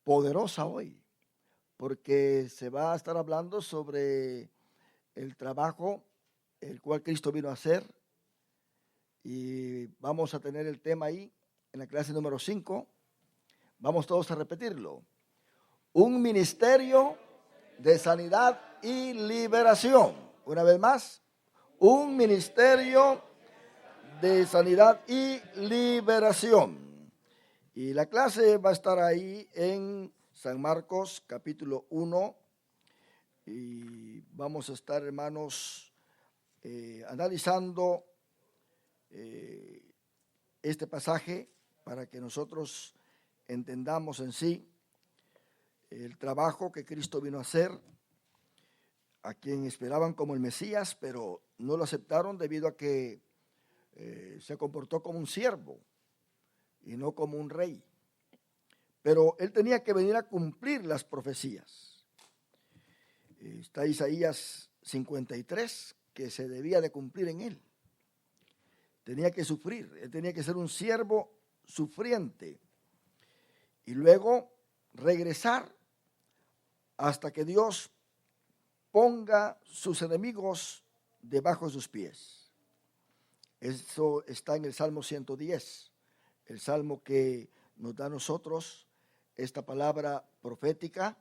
poderosa hoy, porque se va a estar hablando sobre el trabajo el cual Cristo vino a hacer, y vamos a tener el tema ahí en la clase número 5. Vamos todos a repetirlo: un ministerio de sanidad y liberación. Una vez más, un ministerio de sanidad y liberación. Y la clase va a estar ahí en San Marcos capítulo 1, y vamos a estar, hermanos, analizando este pasaje para que nosotros entendamos en sí el trabajo que Cristo vino a hacer, a quien esperaban como el Mesías, pero no lo aceptaron debido a que se comportó como un siervo y no como un rey. Pero él tenía que venir a cumplir las profecías. Está Isaías 53, que se debía de cumplir en él. Tenía que sufrir, él tenía que ser un siervo sufriente y luego regresar hasta que Dios ponga sus enemigos debajo de sus pies. Eso está en el Salmo 110, el salmo que nos da a nosotros esta palabra profética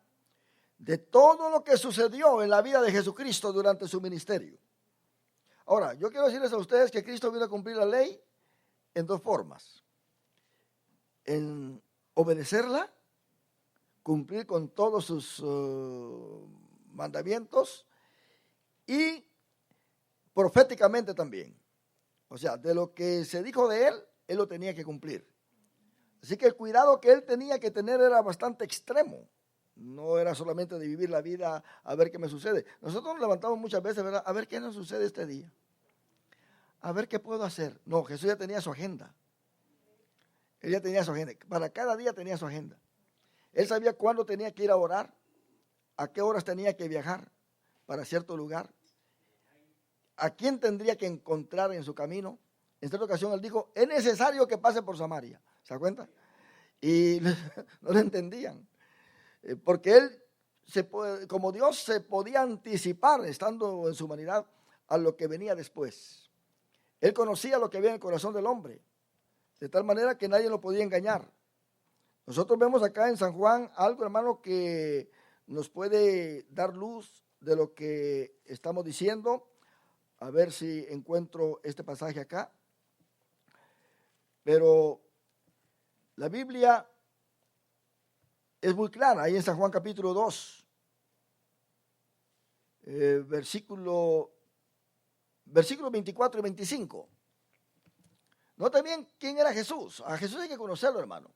de todo lo que sucedió en la vida de Jesucristo durante su ministerio. Ahora, yo quiero decirles a ustedes que Cristo vino a cumplir la ley en dos formas: en obedecerla, cumplir con todos sus mandamientos, y proféticamente también. O sea, de lo que se dijo de él, él lo tenía que cumplir. Así que el cuidado que él tenía que tener era bastante extremo. No era solamente de vivir la vida a ver qué me sucede. Nosotros nos levantamos muchas veces, ¿verdad? A ver qué nos sucede este día. A ver qué puedo hacer. No, Jesús ya tenía su agenda. Él ya tenía su agenda. Para cada día tenía su agenda. Él sabía cuándo tenía que ir a orar, a qué horas tenía que viajar para cierto lugar, a quién tendría que encontrar en su camino. En cierta ocasión él dijo: es necesario que pase por Samaria. ¿Se da cuenta? Y no lo entendían. Porque él, como Dios, se podía anticipar, estando en su humanidad, a lo que venía después. Él conocía lo que había en el corazón del hombre, de tal manera que nadie lo podía engañar. Nosotros vemos acá en San Juan algo, hermano, que nos puede dar luz de lo que estamos diciendo. A ver si encuentro este pasaje acá. Pero la Biblia es muy clara, ahí en San Juan capítulo 2, versículos 24 y 25. Nota bien quién era Jesús. A Jesús hay que conocerlo, hermano.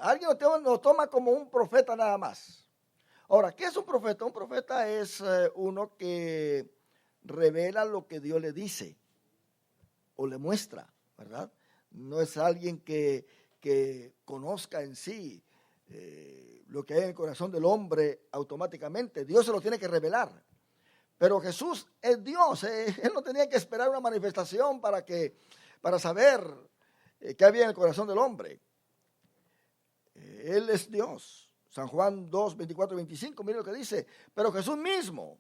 Alguien lo toma como un profeta nada más. Ahora, ¿qué es un profeta? Un profeta es uno que revela lo que Dios le dice o le muestra, ¿verdad? No es alguien que conozca en sí lo que hay en el corazón del hombre automáticamente. Dios se lo tiene que revelar. Pero Jesús es Dios. Él no tenía que esperar una manifestación para saber qué había en el corazón del hombre. Él es Dios. San Juan 2, 24 y 25, mire lo que dice: pero Jesús mismo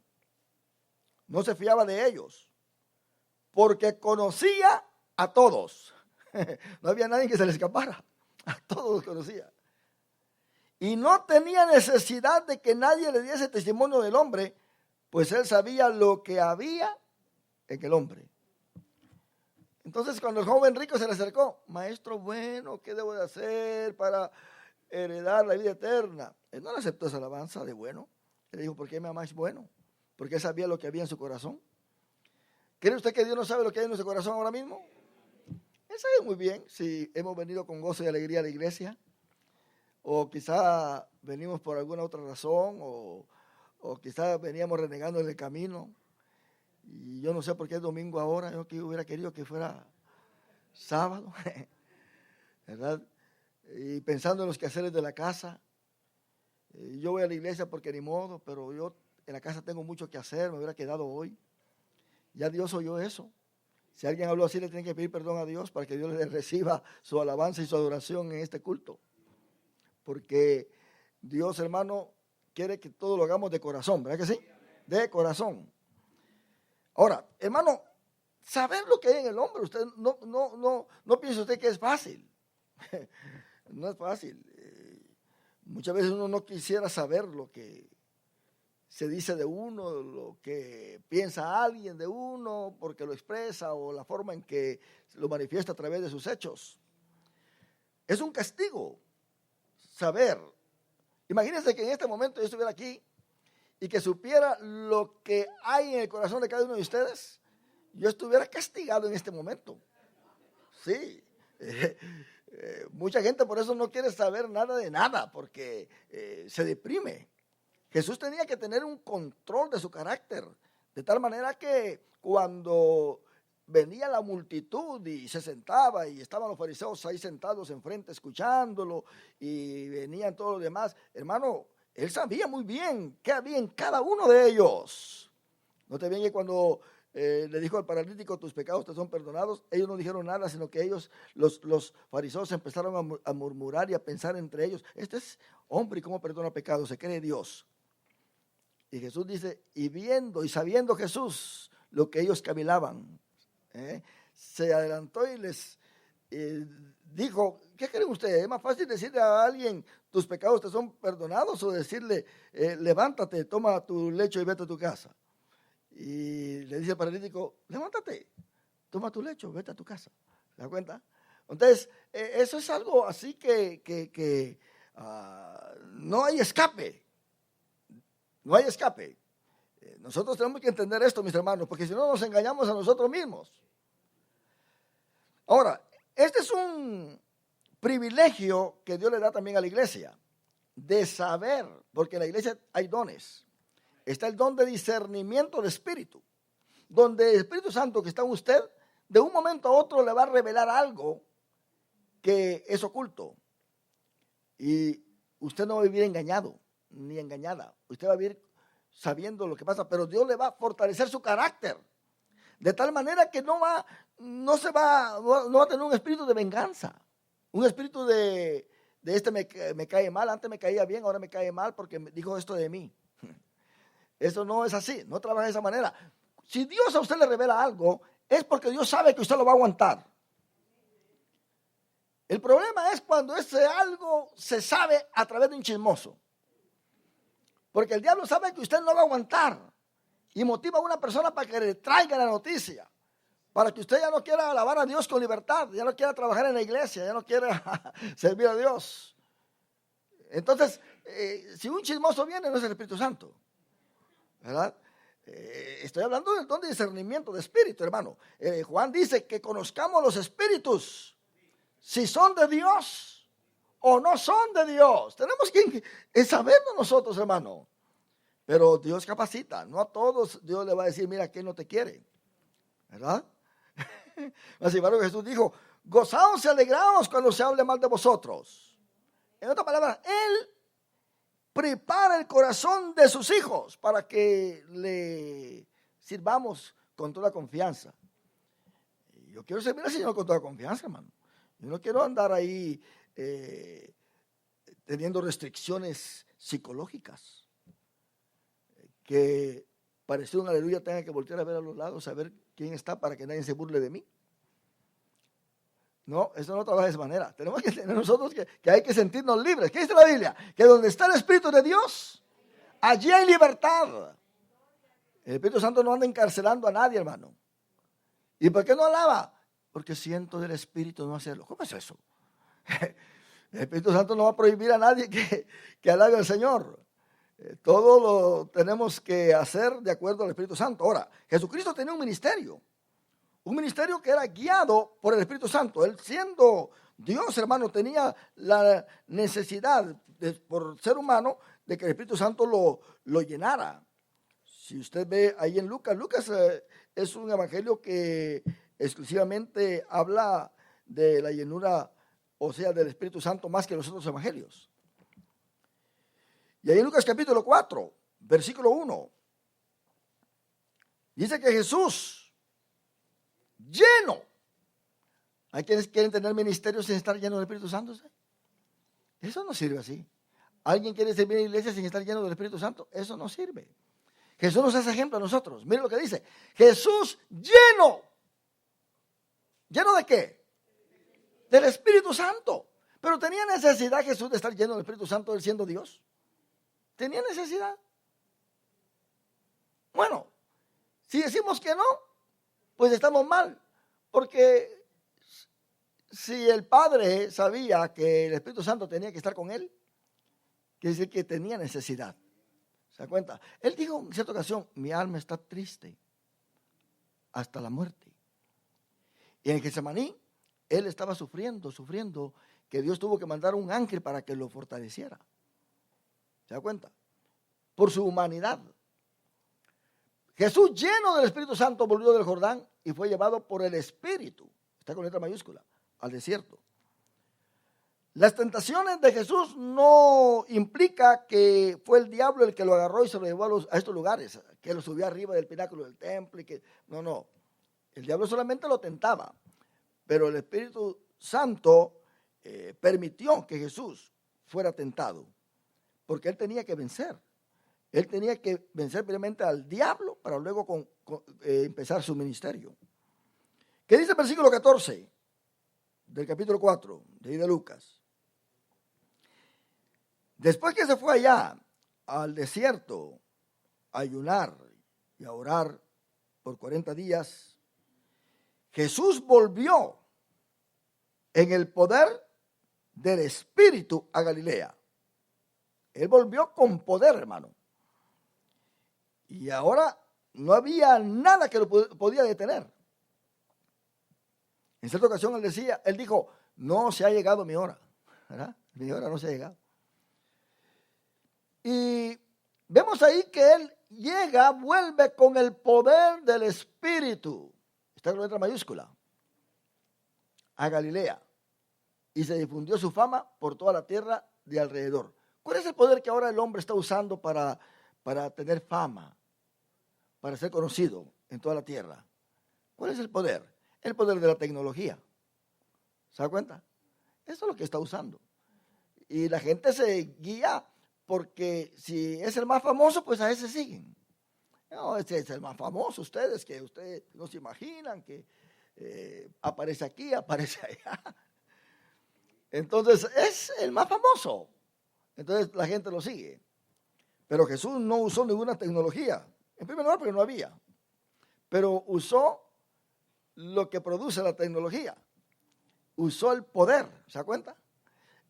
no se fiaba de ellos, porque conocía a todos. No había nadie que se le escapara. A todos los conocía. Y no tenía necesidad de que nadie le diese testimonio del hombre, pues él sabía lo que había en el hombre. Entonces, cuando el joven rico se le acercó: maestro bueno, ¿qué debo de hacer para heredar la vida eterna? Él no le aceptó esa alabanza de bueno. Él dijo: ¿por qué me amáis bueno? Porque él sabía lo que había en su corazón. ¿Cree usted que Dios no sabe lo que hay en nuestro corazón ahora mismo? Él sabe muy bien si hemos venido con gozo y alegría a la iglesia, o quizá venimos por alguna otra razón, o quizá veníamos renegando en el camino. Y yo no sé por qué es domingo ahora. Yo que hubiera querido que fuera sábado, ¿verdad? Y pensando en los quehaceres de la casa. Yo voy a la iglesia porque ni modo, pero yo en la casa tengo mucho que hacer, me hubiera quedado hoy. Ya Dios oyó eso. Si alguien habló así, le tiene que pedir perdón a Dios para que Dios le reciba su alabanza y su adoración en este culto. porque Dios, hermano, quiere que todo lo hagamos de corazón, ¿verdad que sí? De corazón. Ahora, hermano, saber lo que hay en el hombre, usted no piense usted que es fácil. No es fácil. Muchas veces uno no quisiera saber lo que se dice de uno, lo que piensa alguien de uno, porque lo expresa o la forma en que lo manifiesta a través de sus hechos. Es un castigo saber. Imagínense que en este momento yo estuviera aquí y que supiera lo que hay en el corazón de cada uno de ustedes. Yo estuviera castigado en este momento. Sí. Mucha gente por eso no quiere saber nada de nada, porque se deprime. Jesús tenía que tener un control de su carácter, de tal manera que cuando venía la multitud y se sentaba y estaban los fariseos ahí sentados enfrente escuchándolo y venían todos los demás, hermano, él sabía muy bien qué había en cada uno de ellos. Note bien que cuando le dijo al paralítico, tus pecados te son perdonados, ellos no dijeron nada, sino que ellos, los fariseos, empezaron a murmurar y a pensar entre ellos, este es hombre, ¿y cómo perdona pecados? Se cree Dios. Y Jesús dice, y viendo y sabiendo Jesús lo que ellos cavilaban, se adelantó y les dijo, ¿qué creen ustedes? ¿Es más fácil decirle a alguien, tus pecados te son perdonados, o decirle, levántate, toma tu lecho y vete a tu casa? Y le dice al paralítico, levántate, toma tu lecho, vete a tu casa. ¿Se da cuenta? Entonces, eso es algo así que no hay escape. No hay escape. Nosotros tenemos que entender esto, mis hermanos, porque si no nos engañamos a nosotros mismos. Ahora, este es un privilegio que Dios le da también a la iglesia, de saber, porque en la iglesia hay dones. Está el don de discernimiento de espíritu, donde el Espíritu Santo que está en usted, de un momento a otro le va a revelar algo que es oculto. Y usted no va a vivir engañado, ni engañada. Usted va a vivir sabiendo lo que pasa, pero Dios le va a fortalecer su carácter, de tal manera que no va a tener un espíritu de venganza, un espíritu de este me cae mal, antes me caía bien, ahora me cae mal porque me dijo esto de mí. Eso no es así, no trabaja de esa manera. Si Dios a usted le revela algo, es porque Dios sabe que usted lo va a aguantar. El problema es cuando ese algo se sabe a través de un chismoso. Porque el diablo sabe que usted no va a aguantar y motiva a una persona para que le traiga la noticia, para que usted ya no quiera alabar a Dios con libertad, ya no quiera trabajar en la iglesia, ya no quiera servir a Dios. Entonces, si un chismoso viene, no es el Espíritu Santo, ¿verdad? Estoy hablando del don de discernimiento de espíritu, hermano. Juan dice que conozcamos los espíritus, si son de Dios o no son de Dios. Tenemos que saberlo nosotros, hermano. Pero Dios capacita. No a todos Dios le va a decir, mira, ¿quién no te quiere? ¿Verdad? Sin embargo, Jesús dijo, gozaos y alegraos cuando se hable mal de vosotros. En otras palabras, Él prepara el corazón de sus hijos para que le sirvamos con toda confianza. Yo quiero servir al Señor con toda confianza, hermano. Yo no quiero andar ahí teniendo restricciones psicológicas. Que pareció un aleluya tenga que voltear a ver a los lados, a ver quién está para que nadie se burle de mí. No, eso no trabaja de esa manera. Tenemos que tener nosotros que hay que sentirnos libres. ¿Qué dice la Biblia? Que donde está el Espíritu de Dios, allí hay libertad. El Espíritu Santo no anda encarcelando a nadie, hermano. ¿Y por qué no alaba? Porque siento del Espíritu no hacerlo. ¿Cómo es eso? El Espíritu Santo no va a prohibir a nadie que alabe al Señor. Todo lo tenemos que hacer de acuerdo al Espíritu Santo. Ahora, Jesucristo tenía un ministerio que era guiado por el Espíritu Santo. Él, siendo Dios, hermano, tenía la necesidad, por ser humano, de que el Espíritu Santo lo llenara. Si usted ve ahí en Lucas es un evangelio que exclusivamente habla de la llenura, o sea, del Espíritu Santo, más que los otros evangelios. Y ahí en Lucas capítulo 4, versículo 1, dice que Jesús, lleno, hay quienes quieren tener ministerio sin estar lleno del Espíritu Santo, ¿sí? Eso no sirve así. ¿Alguien quiere servir en la iglesia sin estar lleno del Espíritu Santo? Eso no sirve. Jesús nos hace ejemplo a nosotros. Miren lo que dice. Jesús lleno. ¿Lleno de qué? Del Espíritu Santo. Pero ¿tenía necesidad Jesús de estar lleno del Espíritu Santo, él siendo Dios? ¿Tenía necesidad? Bueno, si decimos que no, pues estamos mal. Porque si el Padre sabía que el Espíritu Santo tenía que estar con él, quiere decir que tenía necesidad. ¿Se da cuenta? Él dijo en cierta ocasión, mi alma está triste hasta la muerte. Y en Getsemaní, él estaba sufriendo, que Dios tuvo que mandar un ángel para que lo fortaleciera. ¿Se da cuenta? Por su humanidad. Jesús, lleno del Espíritu Santo, volvió del Jordán y fue llevado por el Espíritu, está con letra mayúscula, al desierto. Las tentaciones de Jesús no implica que fue el diablo el que lo agarró y se lo llevó a estos lugares, que lo subió arriba del pináculo del templo. No. El diablo solamente lo tentaba, pero el Espíritu Santo permitió que Jesús fuera tentado, porque él tenía que vencer. Él tenía que vencer primeramente al diablo para luego empezar su ministerio. ¿Qué dice el versículo 14 del capítulo 4 de ahí de Lucas? Después que se fue allá al desierto a ayunar y a orar por 40 días, Jesús volvió en el poder del Espíritu a Galilea. Él volvió con poder, hermano. Y ahora no había nada que lo podía detener. En cierta ocasión él dijo, no se ha llegado mi hora, ¿verdad? Mi hora no se ha llegado. Y vemos ahí que él vuelve con el poder del Espíritu, está con letra mayúscula, a Galilea. Y se difundió su fama por toda la tierra de alrededor. ¿Cuál es el poder que ahora el hombre está usando para tener fama, para ser conocido en toda la tierra? ¿Cuál es el poder? El poder de la tecnología. ¿Se da cuenta? Eso es lo que está usando. Y la gente se guía porque si es el más famoso, pues a ese siguen. No, ese es el más famoso, ustedes no se imaginan que aparece aquí, aparece allá. Entonces es el más famoso. Entonces la gente lo sigue. Pero Jesús no usó ninguna tecnología. En primer lugar, porque no había. Pero usó lo que produce la tecnología. Usó el poder. ¿Se da cuenta?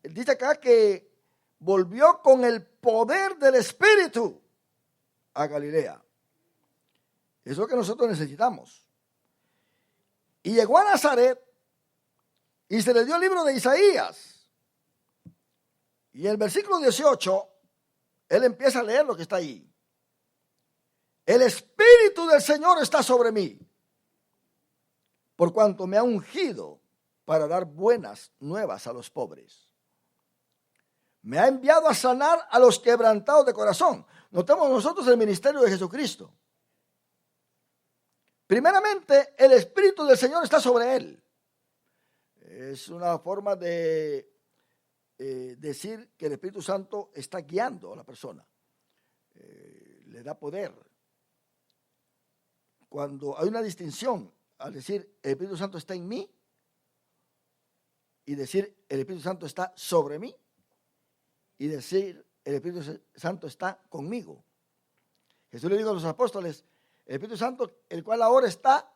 Él dice acá que volvió con el poder del Espíritu a Galilea. Eso es lo que nosotros necesitamos. Y llegó a Nazaret y se le dio el libro de Isaías. Y en el versículo 18, él empieza a leer lo que está ahí. El Espíritu del Señor está sobre mí, por cuanto me ha ungido para dar buenas nuevas a los pobres. Me ha enviado a sanar a los quebrantados de corazón. Notemos nosotros el ministerio de Jesucristo. Primeramente, el Espíritu del Señor está sobre él. Es una forma de decir que el Espíritu Santo está guiando a la persona. Le da poder. Cuando hay una distinción al decir el Espíritu Santo está en mí y decir el Espíritu Santo está sobre mí y decir el Espíritu Santo está conmigo. Jesús le dijo a los apóstoles, el Espíritu Santo, el cual ahora está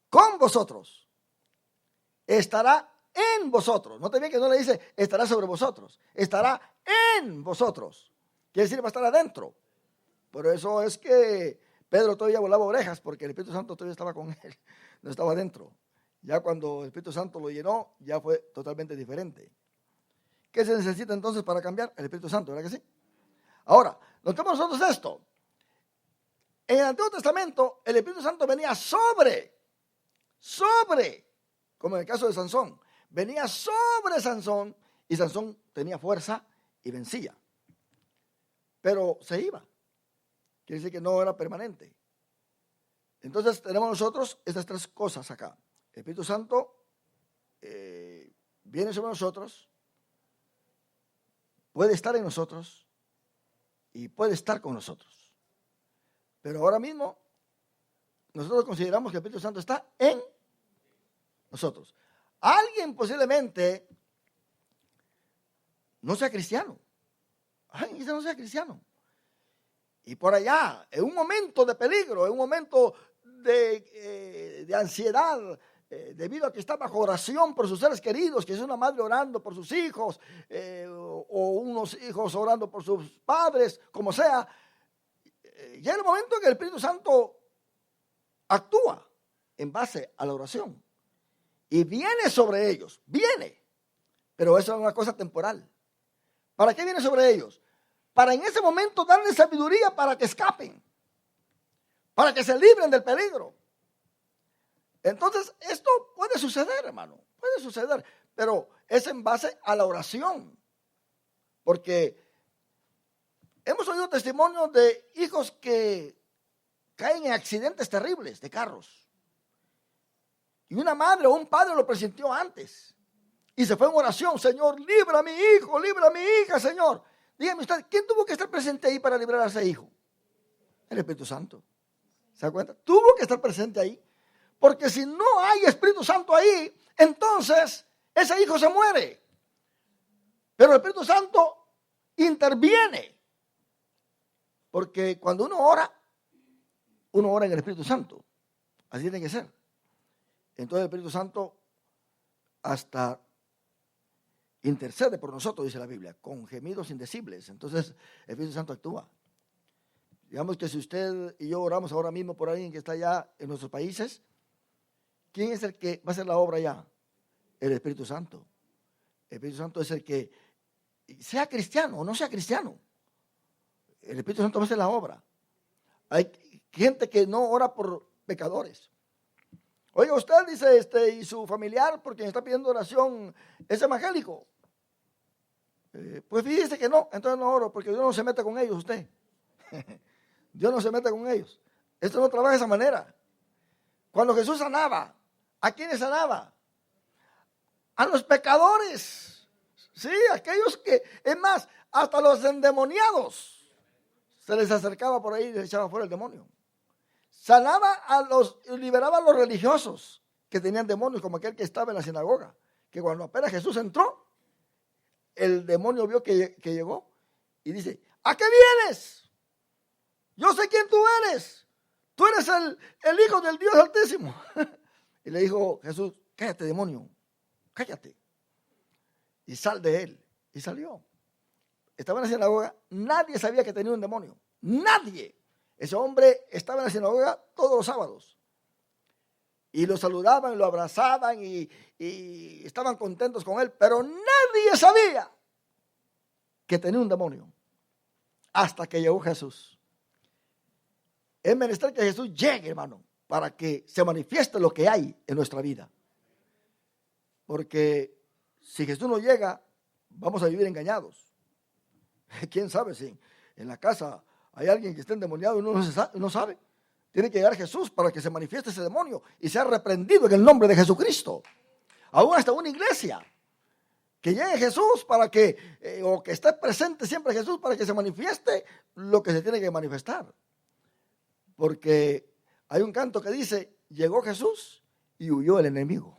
con vosotros, estará en vosotros. No te bien que no le dice estará sobre vosotros, estará en vosotros. Quiere decir va a estar adentro. Por eso es que Pedro todavía volaba orejas, porque el Espíritu Santo todavía estaba con él, no estaba adentro. Ya cuando el Espíritu Santo lo llenó, ya fue totalmente diferente. ¿Qué se necesita entonces para cambiar? El Espíritu Santo, ¿verdad que sí? Ahora, notemos nosotros esto. En el Antiguo Testamento, el Espíritu Santo venía sobre, como en el caso de Sansón. Venía sobre Sansón y Sansón tenía fuerza y vencía. Pero se iba. Quiere decir que no era permanente. Entonces tenemos nosotros estas tres cosas acá. El Espíritu Santo viene sobre nosotros, puede estar en nosotros y puede estar con nosotros. Pero ahora mismo nosotros consideramos que el Espíritu Santo está en nosotros. Alguien posiblemente no sea cristiano. Alguien quizá no sea cristiano. Y por allá, en un momento de peligro, en un momento de ansiedad, debido a que está bajo oración por sus seres queridos, que es una madre orando por sus hijos, o unos hijos orando por sus padres, como sea, llega el momento en que el Espíritu Santo actúa en base a la oración. Y viene sobre ellos, viene. Pero eso es una cosa temporal. ¿Para qué viene sobre ellos? Para en ese momento darles sabiduría para que escapen, para que se libren del peligro. Entonces, esto puede suceder, hermano, puede suceder, pero es en base a la oración. Porque hemos oído testimonios de hijos que caen en accidentes terribles de carros. Y una madre o un padre lo presintió antes. Y se fue en oración: Señor, libra a mi hijo, libra a mi hija, Señor. Dígame usted, ¿quién tuvo que estar presente ahí para librar a ese hijo? El Espíritu Santo. ¿Se da cuenta? Tuvo que estar presente ahí. Porque si no hay Espíritu Santo ahí, entonces ese hijo se muere. Pero el Espíritu Santo interviene. Porque cuando uno ora en el Espíritu Santo. Así tiene que ser. Entonces el Espíritu Santo hasta intercede por nosotros, dice la Biblia, con gemidos indecibles. Entonces el Espíritu Santo actúa. Digamos que si usted y yo oramos ahora mismo por alguien que está allá en nuestros países, ¿quién es el que va a hacer la obra allá? El Espíritu Santo. El Espíritu Santo es el que, sea cristiano o no sea cristiano, el Espíritu Santo va a hacer la obra. Hay gente que no ora por pecadores. Oiga, usted dice, y su familiar, por quien está pidiendo oración, es evangélico. Pues fíjese que no, entonces no oro, porque Dios no se mete con ellos, usted. Dios no se mete con ellos. Esto no trabaja de esa manera. Cuando Jesús sanaba, ¿a quiénes sanaba? A los pecadores. Sí, aquellos que, es más, hasta los endemoniados se les acercaba por ahí y les echaba fuera el demonio. Sanaba liberaba a los religiosos que tenían demonios, como aquel que estaba en la sinagoga, que cuando apenas Jesús entró, el demonio vio que llegó y dice: ¿a qué vienes? Yo sé quién tú eres. Tú eres el Hijo del Dios Altísimo. Y le dijo Jesús: cállate, demonio, cállate y sal de él. Y salió. Estaba en la sinagoga, nadie sabía que tenía un demonio, nadie. Ese hombre estaba en la sinagoga todos los sábados. Y lo saludaban, lo abrazaban y estaban contentos con él. Pero nadie sabía que tenía un demonio. Hasta que llegó Jesús. Es menester que Jesús llegue, hermano, para que se manifieste lo que hay en nuestra vida. Porque si Jesús no llega, vamos a vivir engañados. ¿Quién sabe si en la casa hay alguien que esté endemoniado y no sabe? Tiene que llegar Jesús para que se manifieste ese demonio y sea reprendido en el nombre de Jesucristo. Aún hasta una iglesia, que llegue Jesús para que, o que esté presente siempre Jesús para que se manifieste lo que se tiene que manifestar. Porque hay un canto que dice: llegó Jesús y huyó el enemigo.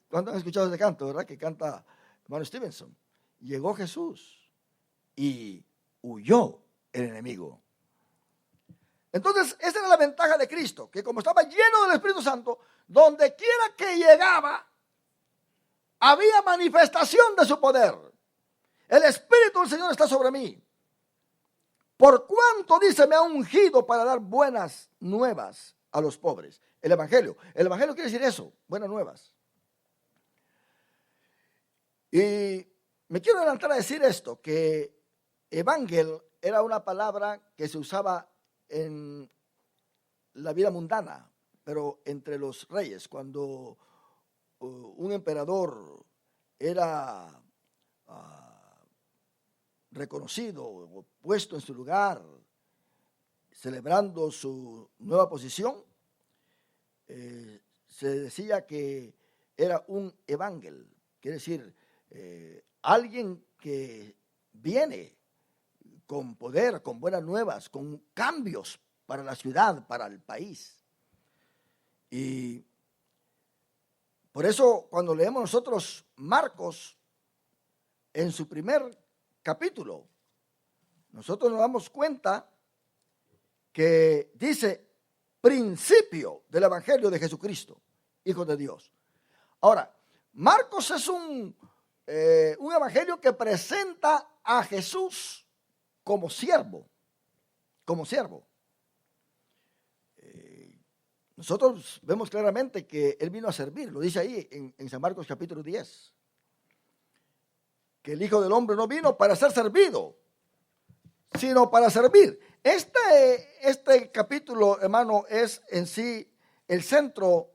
¿Cuántos han escuchado ese canto, verdad? Que canta hermano Stevenson. Llegó Jesús y huyó el enemigo. Entonces, esa era la ventaja de Cristo, que como estaba lleno del Espíritu Santo, donde quiera que llegaba, había manifestación de su poder. El Espíritu del Señor está sobre mí. Por cuanto, dice, me ha ungido para dar buenas nuevas a los pobres. El Evangelio quiere decir eso, buenas nuevas. Y me quiero adelantar a decir esto, que evangel era una palabra que se usaba en la vida mundana, pero entre los reyes, cuando un emperador era reconocido o puesto en su lugar, celebrando su nueva posición, se decía que era un evangel, quiere decir alguien que viene con poder, con buenas nuevas, con cambios para la ciudad, para el país. Y por eso cuando leemos nosotros Marcos en su primer capítulo, nosotros nos damos cuenta que dice principio del Evangelio de Jesucristo, Hijo de Dios. Ahora, Marcos es un evangelio que presenta a Jesús como siervo, como siervo. Nosotros vemos claramente que Él vino a servir, lo dice ahí en San Marcos capítulo 10, que el Hijo del Hombre no vino para ser servido, sino para servir. Este capítulo, hermano, es en sí el centro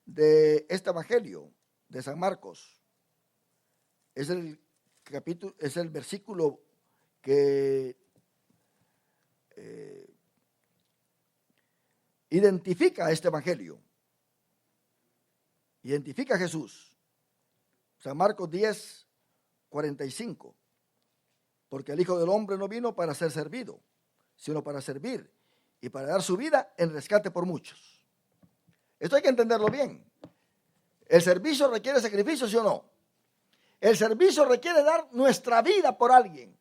de este evangelio de San Marcos. Es el capítulo, es el versículo que identifica este evangelio, identifica a Jesús. San Marcos 10, 45. Porque el Hijo del Hombre no vino para ser servido, sino para servir y para dar su vida en rescate por muchos. Esto hay que entenderlo bien. ¿El servicio requiere sacrificio, sí o no? El servicio requiere dar nuestra vida por alguien.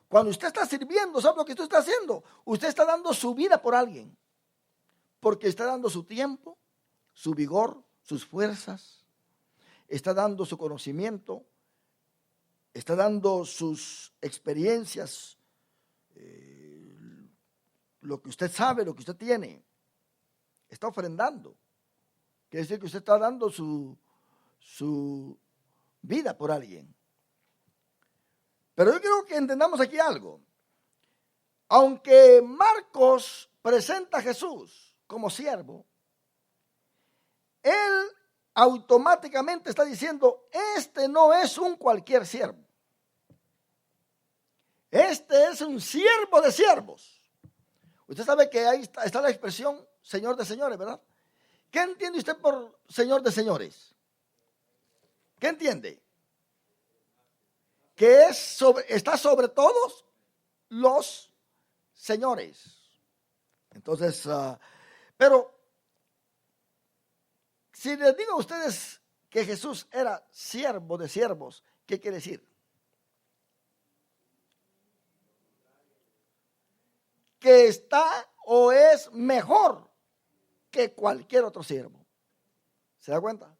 Cuando usted está sirviendo, ¿sabe lo que usted está haciendo? Usted está dando su vida por alguien. Porque está dando su tiempo, su vigor, sus fuerzas. Está dando su conocimiento. Está dando sus experiencias. Lo que usted sabe, lo que usted tiene. Está ofrendando. Quiere decir que usted está dando su vida por alguien. Pero yo quiero que entendamos aquí algo. Aunque Marcos presenta a Jesús como siervo, él automáticamente está diciendo, este no es un cualquier siervo. Este es un siervo de siervos. Usted sabe que ahí está la expresión Señor de señores, ¿verdad? ¿Qué entiende usted por Señor de señores? ¿Qué entiende? Que está sobre todos los señores. Entonces, pero si les digo a ustedes que Jesús era siervo de siervos, ¿qué quiere decir? Que está o es mejor que cualquier otro siervo. ¿Se da cuenta?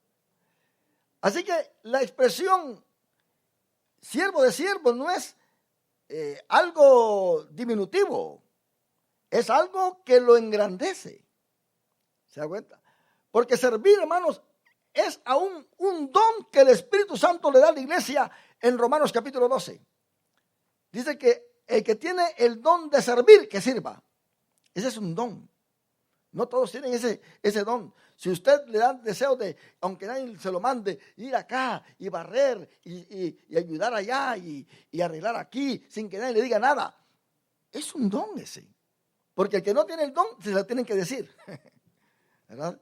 Así que la expresión siervo de siervos no es algo diminutivo, es algo que lo engrandece. ¿Se da cuenta? Porque servir, hermanos, es aún un don que el Espíritu Santo le da a la iglesia en Romanos capítulo 12. Dice que el que tiene el don de servir, que sirva. Ese es un don. No todos tienen ese don. Si usted le da deseo de, aunque nadie se lo mande, ir acá y barrer y ayudar allá y arreglar aquí sin que nadie le diga nada, es un don ese. Porque el que no tiene el don, se lo tienen que decir. ¿Verdad?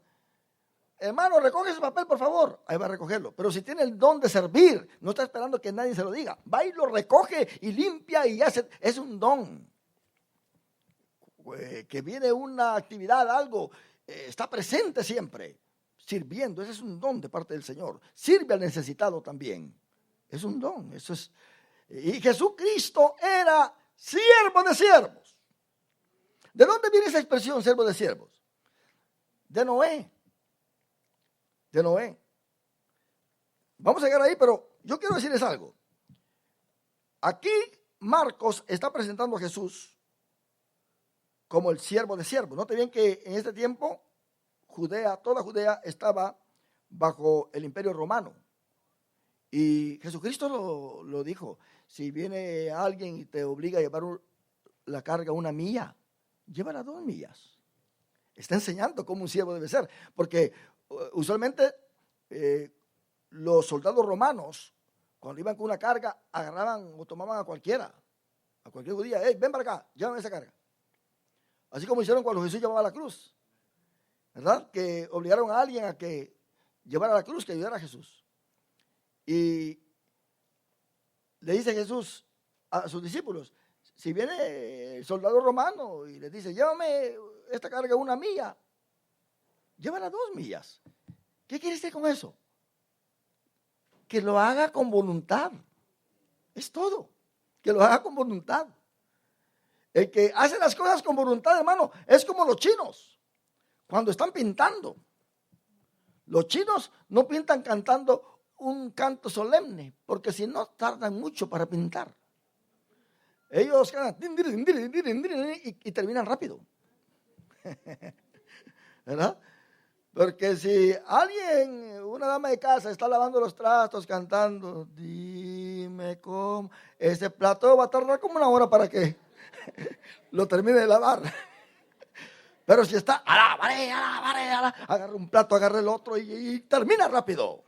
Hermano, recoge ese papel, por favor. Ahí va a recogerlo. Pero si tiene el don de servir, no está esperando que nadie se lo diga. Va y lo recoge y limpia y hace. Es un don. Que viene una actividad, algo, está presente siempre, sirviendo. Ese es un don de parte del Señor. Sirve al necesitado también. Es un don. Eso es. Y Jesucristo era siervo de siervos. ¿De dónde viene esa expresión, siervo de siervos? De Noé. De Noé. Vamos a llegar ahí, pero yo quiero decirles algo. Aquí Marcos está presentando a Jesús como el siervo de siervos. Note bien que en este tiempo Judea, toda Judea estaba bajo el imperio romano. Y Jesucristo lo dijo, si viene alguien y te obliga a llevar la carga 1 milla, llévala 2 millas. Está enseñando cómo un siervo debe ser, porque usualmente los soldados romanos, cuando iban con una carga, agarraban o tomaban a cualquier judía. Hey, ven para acá, llévame esa carga. Así como hicieron cuando Jesús llevaba la cruz, ¿verdad? Que obligaron a alguien a que llevara la cruz, que ayudara a Jesús. Y le dice Jesús a sus discípulos, si viene el soldado romano y les dice, llévame esta carga 1 milla, llévala 2 millas. ¿Qué quiere decir con eso? Que lo haga con voluntad. Es todo. Que lo haga con voluntad. El que hace las cosas con voluntad, hermano, es como los chinos. Cuando están pintando. Los chinos no pintan cantando un canto solemne, porque si no tardan mucho para pintar. Ellos cantan y terminan rápido. ¿Verdad? Porque si alguien, una dama de casa, está lavando los trastos cantando, dime cómo, ese plato va a tardar como 1 hora para que lo termine de lavar. Pero si está, agarra un plato, agarra el otro y termina rápido.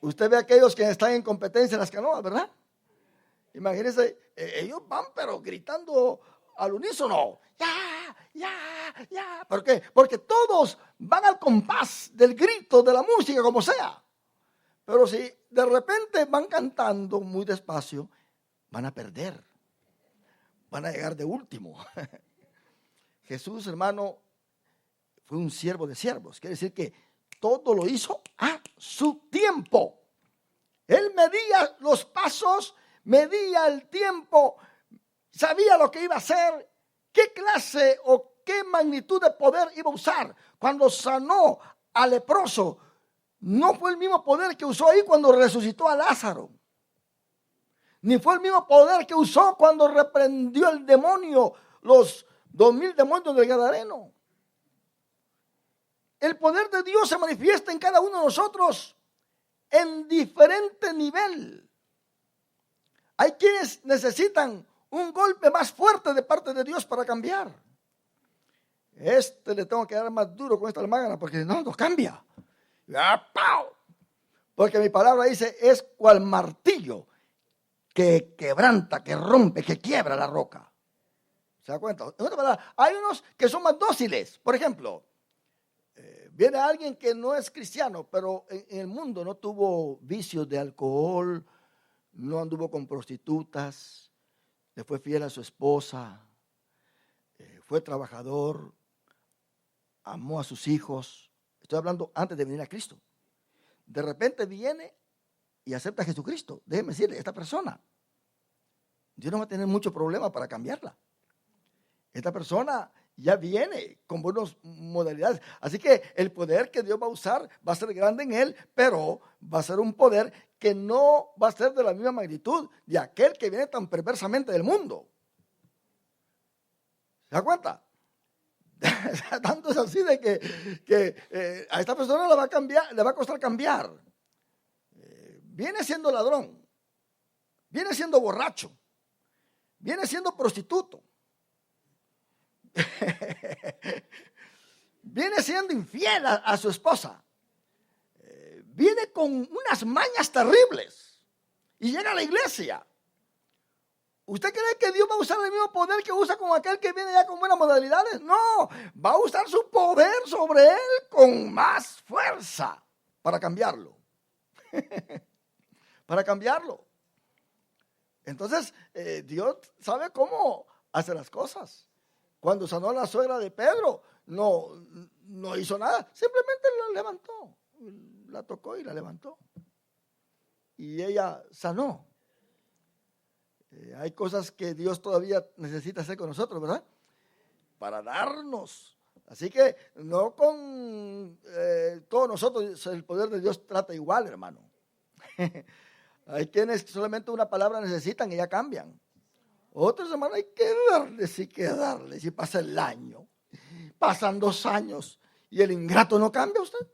Usted ve a aquellos que están en competencia en las canoas, ¿verdad? Imagínense, ellos van pero gritando al unísono. Ya. ¿Por qué? Porque todos van al compás del grito de la música, como sea. Pero si de repente van cantando muy despacio, van a perder. Van a llegar de último. Jesús, hermano, fue un siervo de siervos. Quiere decir que todo lo hizo a su tiempo. Él medía los pasos, medía el tiempo, sabía lo que iba a hacer, qué clase o qué magnitud de poder iba a usar. Cuando sanó al leproso, no fue el mismo poder que usó ahí cuando resucitó a Lázaro. Ni fue el mismo poder que usó cuando reprendió el demonio, los 2000 demonios del Gadareno. El poder de Dios se manifiesta en cada uno de nosotros en diferente nivel. Hay quienes necesitan un golpe más fuerte de parte de Dios para cambiar. Le tengo que dar más duro con esta almágana porque no cambia. Porque mi palabra dice, es cual martillo que quebranta, que rompe, que quiebra la roca. ¿Se da cuenta? En otra palabra, hay unos que son más dóciles. Por ejemplo, viene alguien que no es cristiano, pero en el mundo no tuvo vicios de alcohol, no anduvo con prostitutas, le fue fiel a su esposa, fue trabajador, amó a sus hijos. Estoy hablando antes de venir a Cristo. De repente viene y acepta a Jesucristo. Déjeme decirle, esta persona, Dios no va a tener mucho problema para cambiarla. Esta persona ya viene con buenas modalidades. Así que el poder que Dios va a usar va a ser grande en él, pero va a ser un poder que no va a ser de la misma magnitud de aquel que viene tan perversamente del mundo. ¿Se da cuenta? Tanto es así de que a esta persona le va a costar cambiar. Viene siendo ladrón, viene siendo borracho, viene siendo prostituto. Viene siendo infiel a su esposa, viene con unas mañas terribles y llega a la iglesia. ¿Usted cree que Dios va a usar el mismo poder que usa con aquel que viene ya con buenas modalidades? No, va a usar su poder sobre él con más fuerza para cambiarlo. Para cambiarlo. Entonces, Dios sabe cómo hacer las cosas. Cuando sanó a la suegra de Pedro, no hizo nada, simplemente la levantó, la tocó y la levantó. Y ella sanó. Hay cosas que Dios todavía necesita hacer con nosotros, ¿verdad? Para darnos. Así que no con todos nosotros el poder de Dios trata igual, hermano. Hay quienes solamente una palabra necesitan y ya cambian. Otros, hermanos, hay que darles y pasa el año. Pasan 2 años y el ingrato no cambia a usted.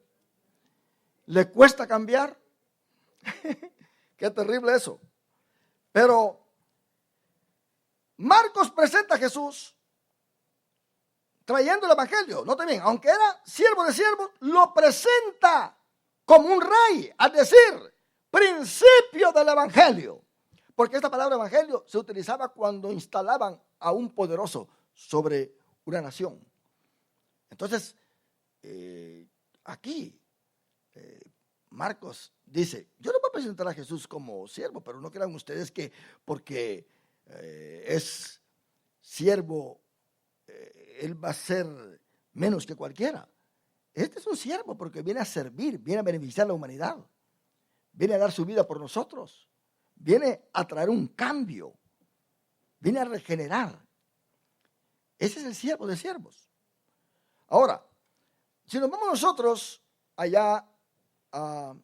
¿Le cuesta cambiar? Qué terrible eso. Pero Marcos presenta a Jesús trayendo el evangelio. Note bien, aunque era siervo de siervos, lo presenta como un rey, al decir, principio del evangelio. Porque esta palabra evangelio se utilizaba cuando instalaban a un poderoso sobre una nación. Entonces, aquí, Marcos dice, yo no voy a presentar a Jesús como siervo, pero no crean ustedes que porque es siervo, él va a ser menos que cualquiera. Este es un siervo porque viene a servir, viene a beneficiar a la humanidad, viene a dar su vida por nosotros, viene a traer un cambio, viene a regenerar. Ese es el siervo de siervos. Ahora, si nos vamos nosotros allá a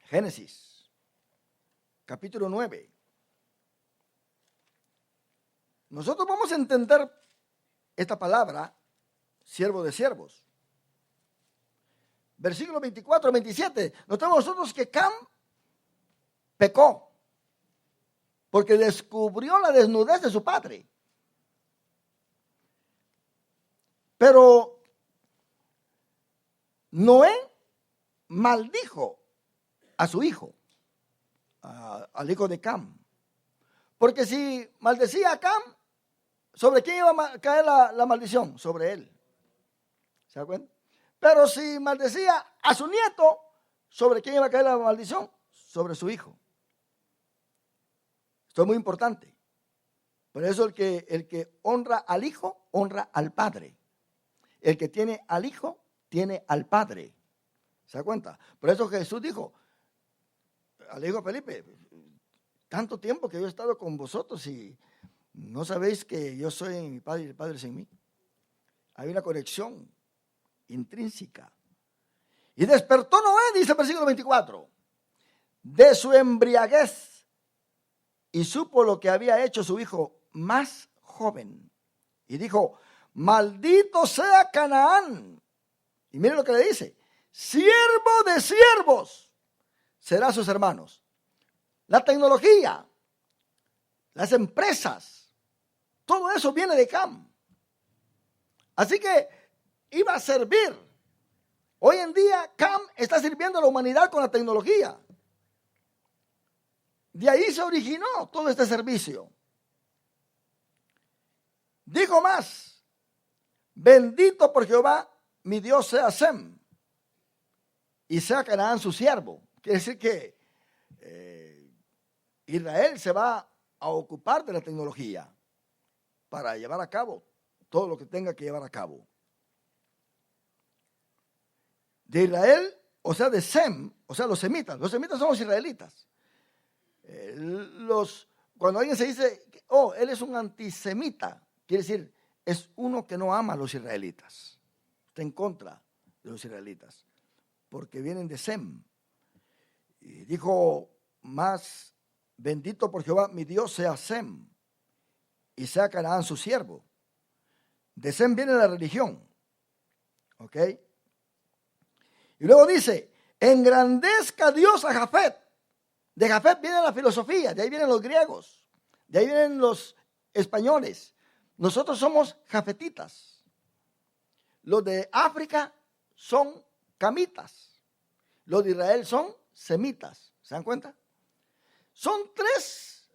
Génesis, capítulo 9, nosotros vamos a entender esta palabra, siervo de siervos. Versículo 24, 27, notamos nosotros que Cam pecó porque descubrió la desnudez de su padre. Pero Noé maldijo a su hijo, al hijo de Cam. Porque si maldecía a Cam, ¿sobre quién iba a caer la maldición? Sobre él. ¿Se da cuenta? Pero si maldecía a su nieto, ¿sobre quién iba a caer la maldición? Sobre su hijo. Esto es muy importante. Por eso el que honra al hijo, honra al padre. El que tiene al hijo, tiene al padre. ¿Se da cuenta? Por eso Jesús dijo al hijo Felipe, tanto tiempo que yo he estado con vosotros y no sabéis que yo soy en mi padre y el padre es en mí. Hay una conexión intrínseca. Y despertó Noé, dice el versículo 24, de su embriaguez y supo lo que había hecho su hijo más joven. Y dijo, maldito sea Canaán. Y miren lo que le dice, siervo de siervos será sus hermanos. La tecnología, las empresas, todo eso viene de Cam. Así que iba a servir. Hoy en día Cam está sirviendo a la humanidad con la tecnología. De ahí se originó todo este servicio. Dijo más, bendito por Jehová, mi Dios sea Sem, y sea Canaán su siervo. Quiere decir que Israel se va a ocupar de la tecnología para llevar a cabo todo lo que tenga que llevar a cabo. De Israel, o sea, de Sem, o sea, los semitas son los israelitas. Cuando alguien se dice, oh, él es un antisemita, quiere decir, es uno que no ama a los israelitas, está en contra de los israelitas, porque vienen de Sem. Y dijo más, bendito por Jehová, mi Dios sea Sem, y sea Canaán su siervo. De Sem viene la religión, ¿ok? Y luego dice, engrandezca Dios a Jafet. De Jafet viene la filosofía, de ahí vienen los griegos, de ahí vienen los españoles. Nosotros somos jafetitas. Los de África son camitas. Los de Israel son semitas. ¿Se dan cuenta? Son tres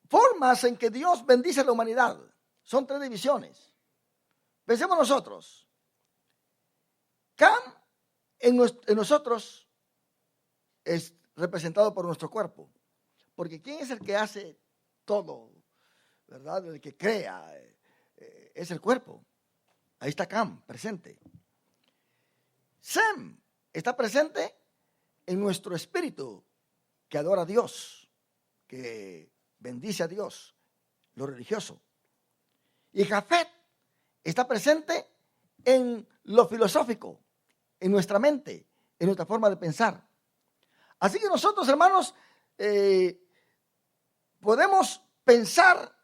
formas en que Dios bendice a la humanidad. Son tres divisiones. Pensemos nosotros. Cam en nosotros es representado por nuestro cuerpo. Porque ¿quién es el que hace todo? ¿Verdad? El que crea es el cuerpo. Ahí está Cam, presente. Sem está presente en nuestro espíritu que adora a Dios, que bendice a Dios, lo religioso. Y Jafet está presente en lo filosófico, en nuestra mente, en nuestra forma de pensar. Así que nosotros, hermanos, podemos pensar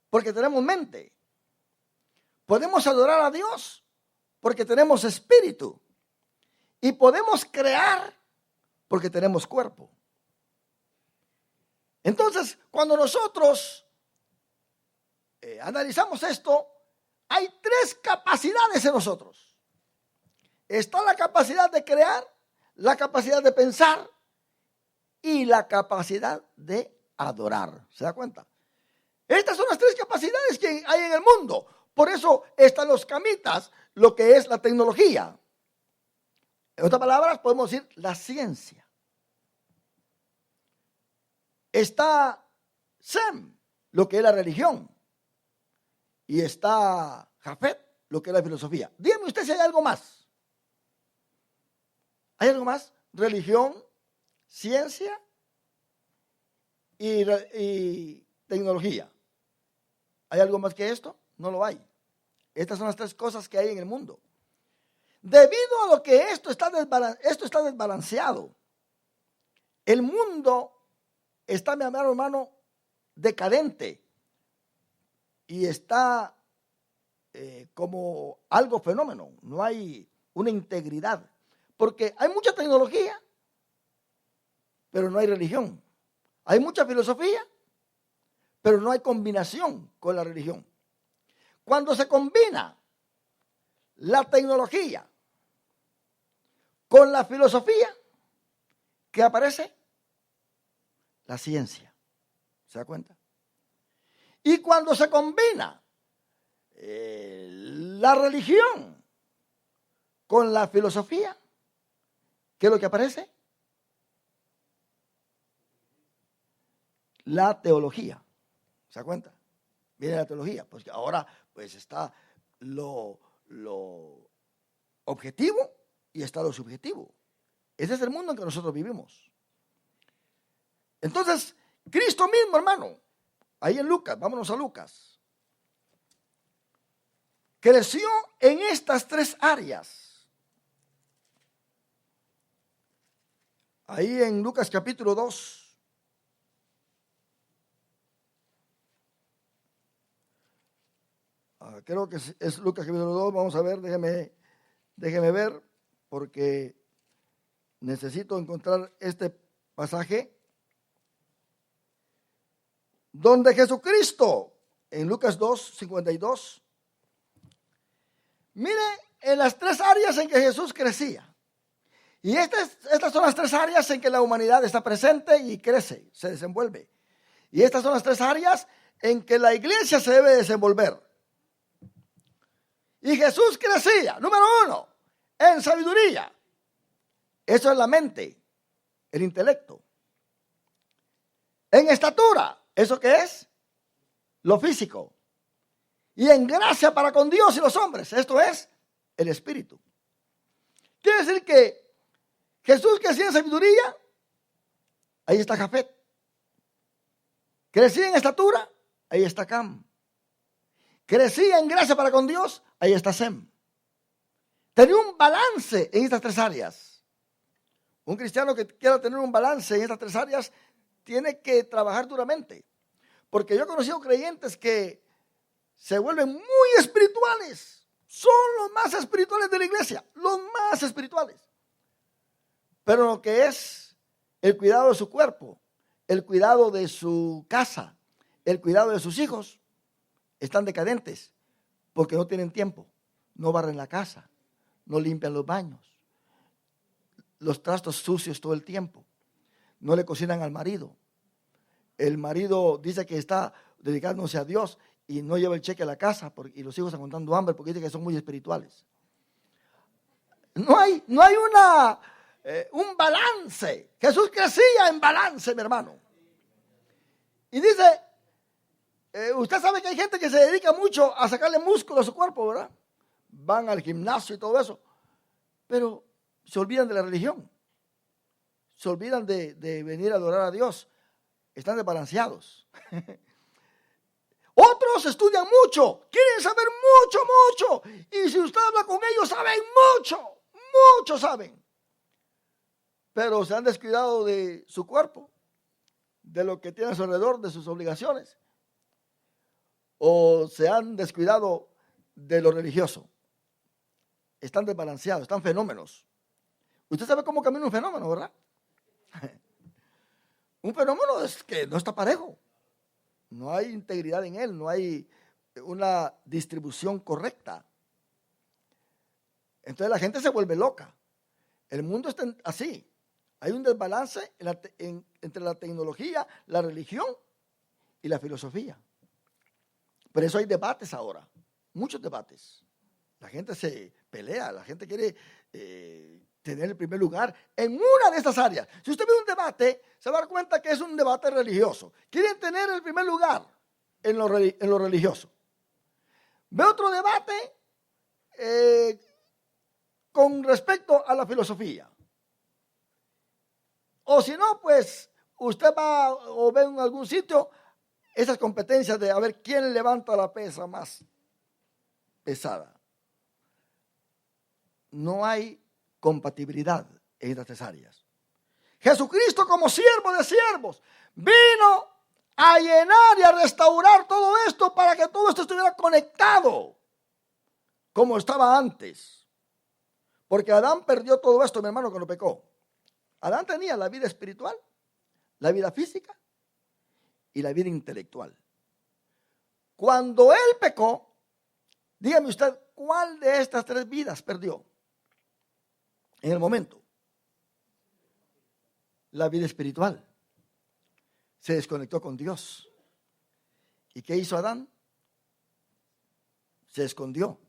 porque tenemos mente. Podemos adorar a Dios porque tenemos espíritu. Y podemos crear porque tenemos cuerpo. Entonces, cuando nosotros analizamos esto, hay tres capacidades en nosotros. Está la capacidad de crear, la capacidad de pensar y la capacidad de adorar. ¿Se da cuenta? Estas son las tres capacidades que hay en el mundo. Por eso están los camitas, lo que es la tecnología. En otras palabras, podemos decir la ciencia. Está Sem, lo que es la religión. Y está Jafet, lo que es la filosofía. Dígame usted si hay algo más. ¿Hay algo más? Religión, ciencia y tecnología. ¿Hay algo más que esto? No lo hay. Estas son las tres cosas que hay en el mundo. Debido a lo que esto está desbalanceado, el mundo está, mi amado hermano, decadente y está como algo fenómeno. No hay una integridad, porque hay mucha tecnología, pero no hay religión. Hay mucha filosofía, pero no hay combinación con la religión. Cuando se combina la tecnología con la filosofía, ¿qué aparece? La ciencia. ¿Se da cuenta? Y cuando se combina la religión con la filosofía, ¿qué es lo que aparece? La teología. ¿Se da cuenta? Viene la teología. Pues ahora pues está lo objetivo y está lo subjetivo. Ese es el mundo en que nosotros vivimos. Entonces, Cristo mismo, hermano, ahí en Lucas, vámonos a Lucas, creció en estas tres áreas. Ahí en Lucas capítulo 2. Creo que es Lucas capítulo 2. Vamos a ver, déjeme ver, porque necesito encontrar este pasaje donde Jesucristo, en Lucas 2:52, mire en las tres áreas en que Jesús crecía. Y estas son las tres áreas en que la humanidad está presente y crece, se desenvuelve. Y estas son las tres áreas en que la iglesia se debe desenvolver. Y Jesús crecía, número 1, en sabiduría. Eso es la mente, el intelecto. En estatura, ¿eso qué es? Lo físico. Y en gracia para con Dios y los hombres, esto es el espíritu. Quiere decir que Jesús crecía en sabiduría, ahí está Jafet. Crecía en estatura, ahí está Cam. Crecía en gracia para con Dios, ahí está Sem. Tenía un balance en estas tres áreas. Un cristiano que quiera tener un balance en estas tres áreas tiene que trabajar duramente. Porque yo he conocido creyentes que se vuelven muy espirituales. Son los más espirituales de la iglesia, los más espirituales. Pero lo que es el cuidado de su cuerpo, el cuidado de su casa, el cuidado de sus hijos, están decadentes porque no tienen tiempo, no barren la casa, no limpian los baños, los trastos sucios todo el tiempo, no le cocinan al marido. El marido dice que está dedicándose a Dios y no lleva el cheque a la casa y los hijos aguantando hambre porque dice que son muy espirituales. No hay un balance. Jesús crecía en balance, mi hermano. Y dice, usted sabe que hay gente que se dedica mucho a sacarle músculo a su cuerpo, ¿verdad? Van al gimnasio y todo eso, pero se olvidan de la religión, se olvidan de venir a adorar a Dios, están desbalanceados. Otros estudian mucho, quieren saber mucho, y si usted habla con ellos saben mucho saben, pero se han descuidado de su cuerpo, de lo que tiene a su alrededor, de sus obligaciones, o se han descuidado de lo religioso. Están desbalanceados, están fenómenos. Usted sabe cómo camina un fenómeno, ¿verdad? Un fenómeno es que no está parejo. No hay integridad en él, no hay una distribución correcta. Entonces la gente se vuelve loca. El mundo está así. Hay un desbalance entre la tecnología, la religión y la filosofía. Por eso hay debates ahora, muchos debates. La gente se pelea, la gente quiere tener el primer lugar en una de estas áreas. Si usted ve un debate, se va a dar cuenta que es un debate religioso. Quieren tener el primer lugar en lo religioso. Ve otro debate con respecto a la filosofía. O si no, pues usted va o ve en algún sitio esas competencias de a ver quién levanta la pesa más pesada. No hay compatibilidad en estas tres áreas. Jesucristo, como siervo de siervos, vino a llenar y a restaurar todo esto para que todo esto estuviera conectado como estaba antes. Porque Adán perdió todo esto, mi hermano, cuando pecó. Adán tenía la vida espiritual, la vida física y la vida intelectual. Cuando él pecó, dígame usted, ¿cuál de estas tres vidas perdió? En el momento, la vida espiritual. Se desconectó con Dios. ¿Y qué hizo Adán? Se escondió.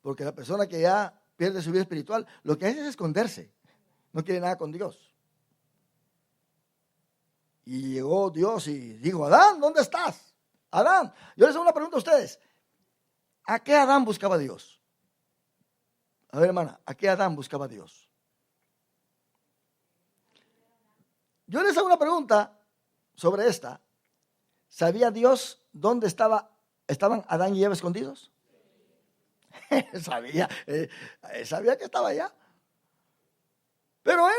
Porque la persona que ya pierde su vida espiritual, lo que hace es esconderse. No quiere nada con Dios. Y llegó Dios y dijo, Adán, ¿dónde estás? Adán, yo les hago una pregunta a ustedes. ¿A qué Adán buscaba Dios? A ver, hermana, ¿a qué Adán buscaba Dios? Yo les hago una pregunta sobre esta. ¿Sabía Dios dónde estaban Adán y Eva escondidos? Sabía que estaba allá. Pero él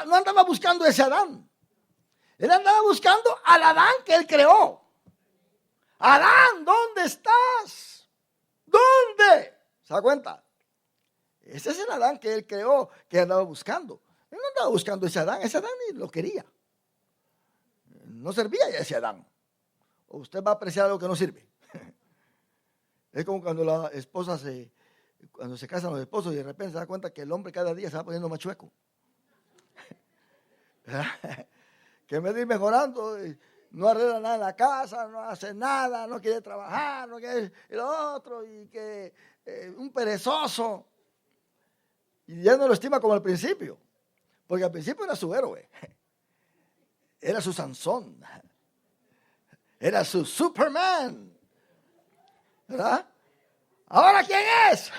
no andaba buscando ese Adán. Él andaba buscando al Adán que él creó. Adán, ¿dónde estás? ¿Dónde? ¿Se da cuenta? Ese es el Adán que él creó, que andaba buscando. Él no andaba buscando ese Adán ni lo quería. No servía ya ese Adán. O usted va a apreciar algo que no sirve. Es como cuando cuando se casan los esposos y de repente se da cuenta que el hombre cada día se va poniendo más chueco. Que en vez de ir mejorando, no arregla nada en la casa, no hace nada, no quiere trabajar, no quiere y lo otro, y que un perezoso. Y ya no lo estima como al principio, porque al principio era su héroe, era su Sansón, era su Superman, ¿verdad? ¿Ahora quién es?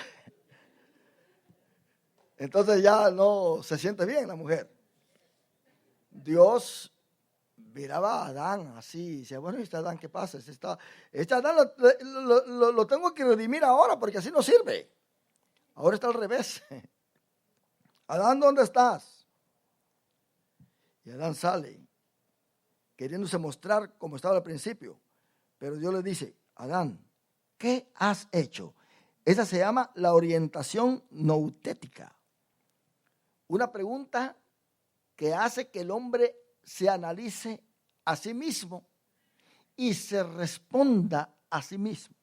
Entonces ya no se siente bien la mujer. Dios miraba a Adán así, y decía, bueno, este Adán, ¿qué pasa? Este Adán lo tengo que redimir ahora, porque así no sirve. Ahora está al revés. Adán, ¿dónde estás? Y Adán sale, queriéndose mostrar como estaba al principio. Pero Dios le dice, Adán, ¿qué has hecho? Esa se llama la orientación noutética. Una pregunta que hace que el hombre se analice a sí mismo y se responda a sí mismo.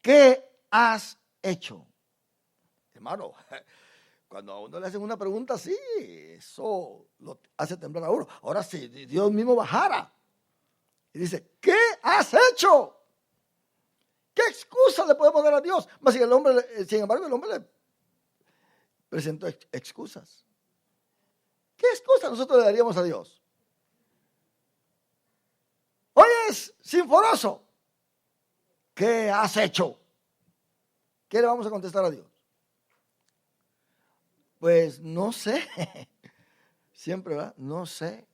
¿Qué has hecho? Hermano, cuando a uno le hacen una pregunta así, eso lo hace temblar a uno. Ahora si Dios mismo bajara y dice, ¿qué has hecho? ¿Qué excusa le podemos dar a Dios? Mas sin embargo, el hombre le presentó excusas. ¿Qué excusa nosotros le daríamos a Dios? Oyes, sinforoso, ¿qué has hecho? ¿Qué le vamos a contestar a Dios? Pues no sé. Siempre, ¿verdad? No sé.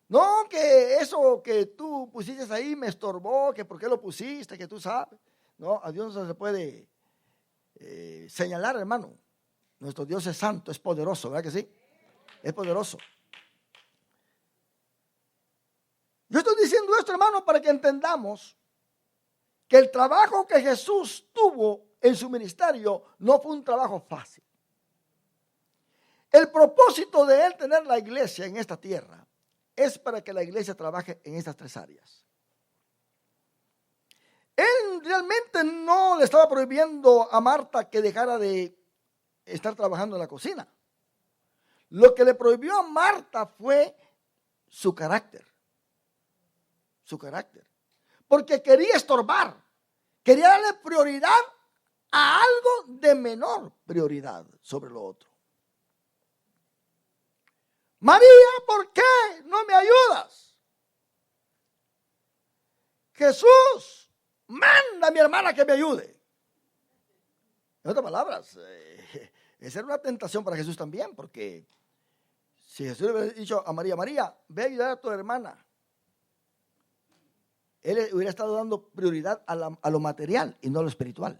No, que eso que tú pusiste ahí me estorbó, que por qué lo pusiste, que tú sabes. No, a Dios no se puede señalar, hermano. Nuestro Dios es santo, es poderoso, ¿verdad que sí? Es poderoso. Yo estoy diciendo esto, hermano, para que entendamos que el trabajo que Jesús tuvo en su ministerio no fue un trabajo fácil. El propósito de él tener la iglesia en esta tierra es para que la iglesia trabaje en estas tres áreas. Él realmente no le estaba prohibiendo a Marta que dejara de estar trabajando en la cocina. Lo que le prohibió a Marta fue su carácter. Su carácter. Porque quería estorbar. Quería darle prioridad a algo de menor prioridad sobre lo otro. María, ¿por qué no me ayudas? Jesús, manda a mi hermana que me ayude. En otras palabras, esa era una tentación para Jesús también, porque si Jesús le hubiera dicho a María, María, ve a ayudar a tu hermana, él hubiera estado dando prioridad a lo material y no a lo espiritual.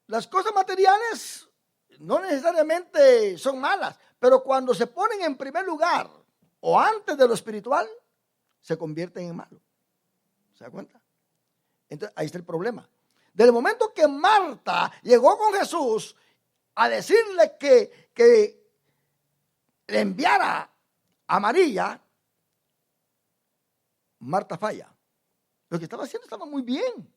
Las cosas materiales no necesariamente son malas, pero cuando se ponen en primer lugar o antes de lo espiritual, se convierten en malo. ¿Se da cuenta? Entonces, ahí está el problema. Del momento que Marta llegó con Jesús a decirle que le enviara a María, Marta falla. Lo que estaba haciendo estaba muy bien,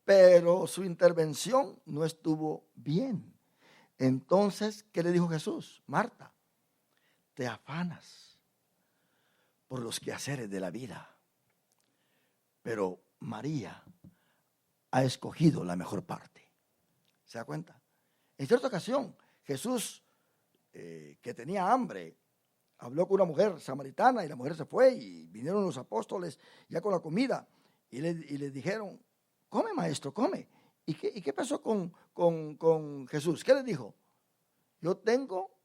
pero su intervención no estuvo bien. Entonces, ¿qué le dijo Jesús? Marta, te afanas por los quehaceres de la vida, pero María ha escogido la mejor parte. ¿Se da cuenta? En cierta ocasión, Jesús, que tenía hambre, habló con una mujer samaritana y la mujer se fue y vinieron los apóstoles ya con la comida y le dijeron, come maestro, come. ¿Y qué pasó con Jesús? ¿Qué le dijo? Yo tengo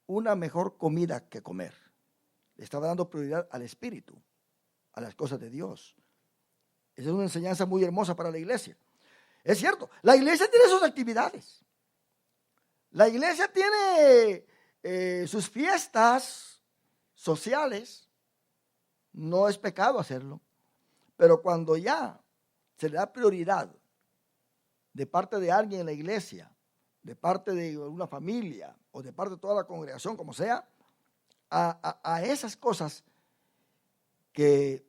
una mejor comida que comer. Le estaba dando prioridad al espíritu, a las cosas de Dios. Esa es una enseñanza muy hermosa para la iglesia. Es cierto, la iglesia tiene sus actividades. La iglesia tiene sus fiestas sociales. No es pecado hacerlo. Pero cuando ya se le da prioridad de parte de alguien en la iglesia, de parte de una familia o de parte de toda la congregación, como sea, a esas cosas que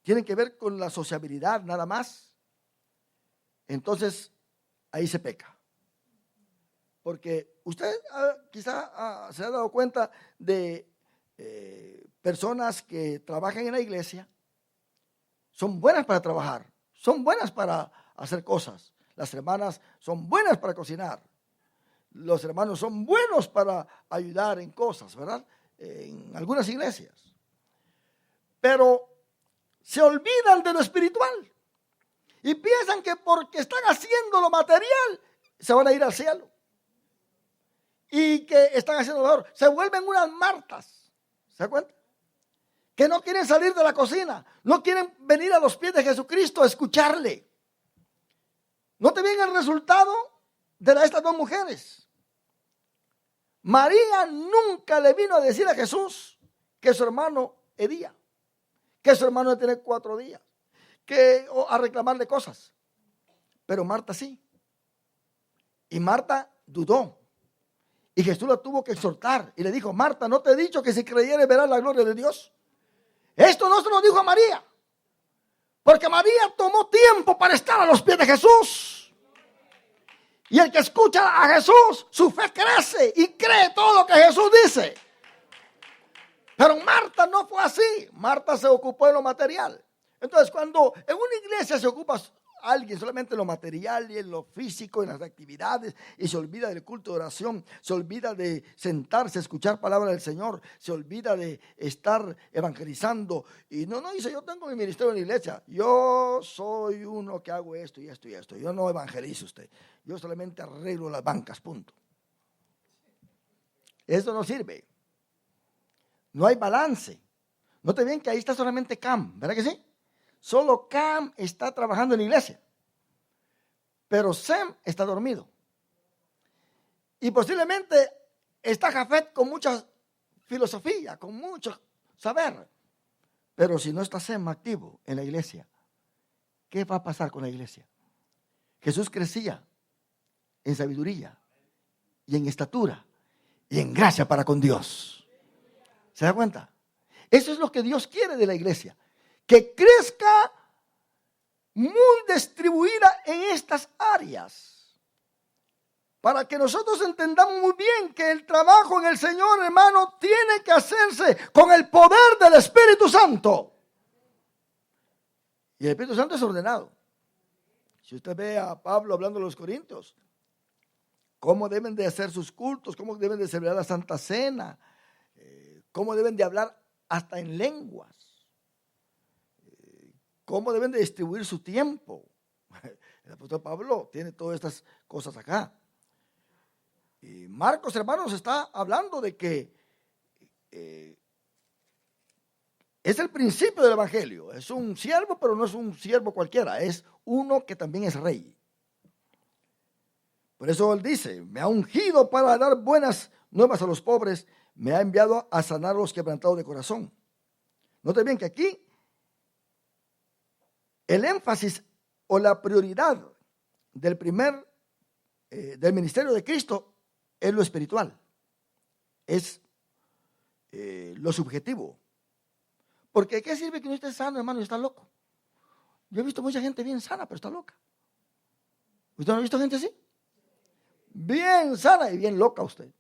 tienen que ver con la sociabilidad nada más, entonces ahí se peca. Porque usted quizá se ha dado cuenta de personas que trabajan en la iglesia, son buenas para trabajar, son buenas para hacer cosas. Las hermanas son buenas para cocinar. Los hermanos son buenos para ayudar en cosas, ¿verdad? En algunas iglesias. Pero se olvidan de lo espiritual y piensan que porque están haciendo lo material se van a ir al cielo y que están haciendo lo mejor. Se vuelven unas Martas, ¿se da cuenta? Que no quieren salir de la cocina, no quieren venir a los pies de Jesucristo a escucharle. ¿No te ven el resultado de estas dos mujeres? María nunca le vino a decir a Jesús que su hermano hería, que su hermano tiene 4 días, a reclamarle cosas. Pero Marta sí. Y Marta dudó. Y Jesús la tuvo que exhortar y le dijo, Marta, ¿no te he dicho que si creyeres verás la gloria de Dios? Esto no se lo dijo a María, porque María tomó tiempo para estar a los pies de Jesús. Y el que escucha a Jesús, su fe crece y cree todo lo que Jesús dice. Pero Marta no fue así. Marta se ocupó de lo material. Entonces, cuando en una iglesia se ocupa alguien solamente en lo material y en lo físico, en las actividades, y se olvida del culto de oración, se olvida de sentarse a escuchar palabra del Señor, se olvida de estar evangelizando, y no dice, yo tengo mi ministerio en la iglesia, yo soy uno que hago esto y esto y esto, yo no evangelizo usted, yo solamente arreglo las bancas, punto. Eso no sirve. No hay balance. Note bien que ahí está solamente Cam, ¿verdad que sí? Solo Cam está trabajando en la iglesia, pero Sem está dormido. Y posiblemente está Jafet con mucha filosofía, con mucho saber. Pero si no está Sem activo en la iglesia, ¿qué va a pasar con la iglesia? Jesús crecía en sabiduría y en estatura y en gracia para con Dios. ¿Se da cuenta? Eso es lo que Dios quiere de la iglesia. Que crezca muy distribuida en estas áreas. Para que nosotros entendamos muy bien que el trabajo en el Señor, hermano, tiene que hacerse con el poder del Espíritu Santo. Y el Espíritu Santo es ordenado. Si usted ve a Pablo hablando a los corintios, cómo deben de hacer sus cultos, cómo deben de celebrar la Santa Cena, cómo deben de hablar hasta en lenguas, cómo deben de distribuir su tiempo. El apóstol Pablo tiene todas estas cosas acá. Y Marcos, hermanos, está hablando de que es el principio del evangelio. Es un siervo, pero no es un siervo cualquiera, es uno que también es rey. Por eso él dice, me ha ungido para dar buenas nuevas a los pobres, me ha enviado a sanar a los quebrantados de corazón. Noten bien que aquí el énfasis o la prioridad del del ministerio de Cristo es lo espiritual, es lo subjetivo. Porque ¿qué sirve que no esté sano, hermano, y está loco? Yo he visto mucha gente bien sana, pero está loca. ¿Usted no ha visto gente así? Bien sana y bien loca usted.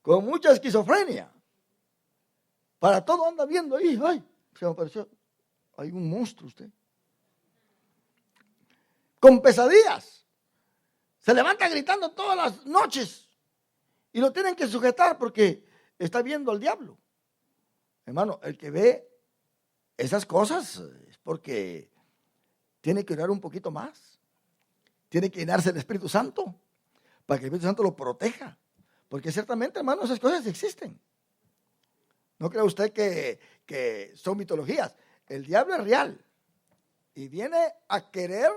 Con mucha esquizofrenia. Para todo anda viendo ahí. Ay, se me apareció. Hay un monstruo usted. Con pesadillas. Se levanta gritando todas las noches. Y lo tienen que sujetar porque está viendo al diablo. Hermano, el que ve esas cosas es porque tiene que orar un poquito más. Tiene que llenarse del Espíritu Santo para que el Espíritu Santo lo proteja. Porque ciertamente, hermano, esas cosas existen. No crea usted que son mitologías. El diablo es real y viene a querer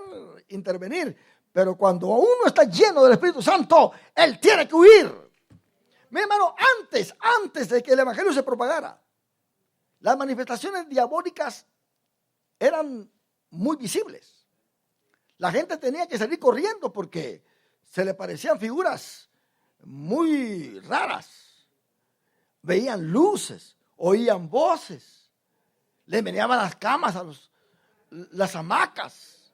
intervenir. Pero cuando uno está lleno del Espíritu Santo, él tiene que huir. Mi hermano, antes de que el evangelio se propagara, las manifestaciones diabólicas eran muy visibles. La gente tenía que salir corriendo porque se le parecían figuras muy raras. Veían luces, oían voces, le meneaban las camas a las hamacas,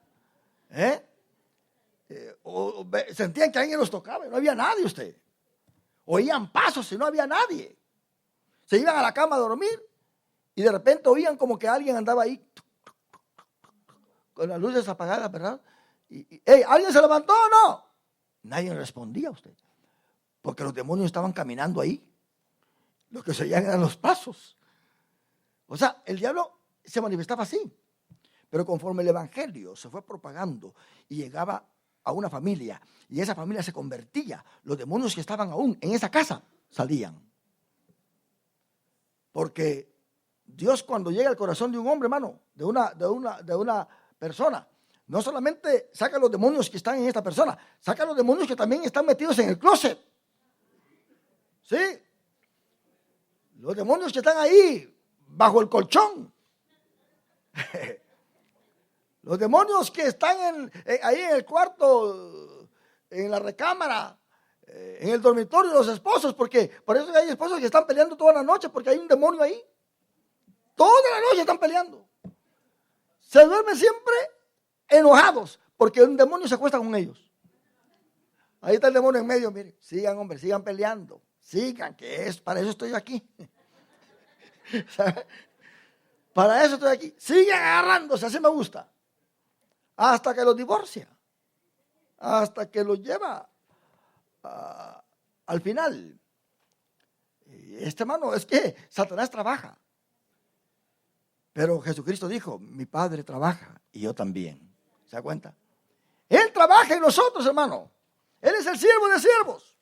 sentían que alguien los tocaba y no había nadie usted. Oían pasos y no había nadie. Se iban a la cama a dormir y de repente oían como que alguien andaba ahí con las luces apagadas, ¿verdad? ¿Alguien se levantó o no? Nadie respondía a usted, porque los demonios estaban caminando ahí. Lo que se oían eran los pasos. O sea, el diablo se manifestaba así. Pero conforme el evangelio se fue propagando y llegaba a una familia y esa familia se convertía, los demonios que estaban aún en esa casa salían. Porque Dios, cuando llega al corazón de un hombre, hermano, de una persona, no solamente saca los demonios que están en esta persona, saca los demonios que también están metidos en el closet. ¿Sí? Los demonios que están ahí bajo el colchón. Los demonios que están ahí en el cuarto, en la recámara, en el dormitorio de los esposos, porque por eso hay esposos que están peleando toda la noche porque hay un demonio ahí. Toda la noche están peleando. Se duermen siempre enojados porque un demonio se acuesta con ellos. Ahí está el demonio en medio, mire. Sigan, hombre, sigan peleando. Sigan, para eso estoy aquí. Para eso estoy aquí. Sigan agarrándose, así me gusta. Hasta que los divorcia. Hasta que los lleva al final. Hermano, es que Satanás trabaja. Pero Jesucristo dijo, mi Padre trabaja y yo también. ¿Se da cuenta? Él trabaja en nosotros, hermano. Él es el siervo de siervos.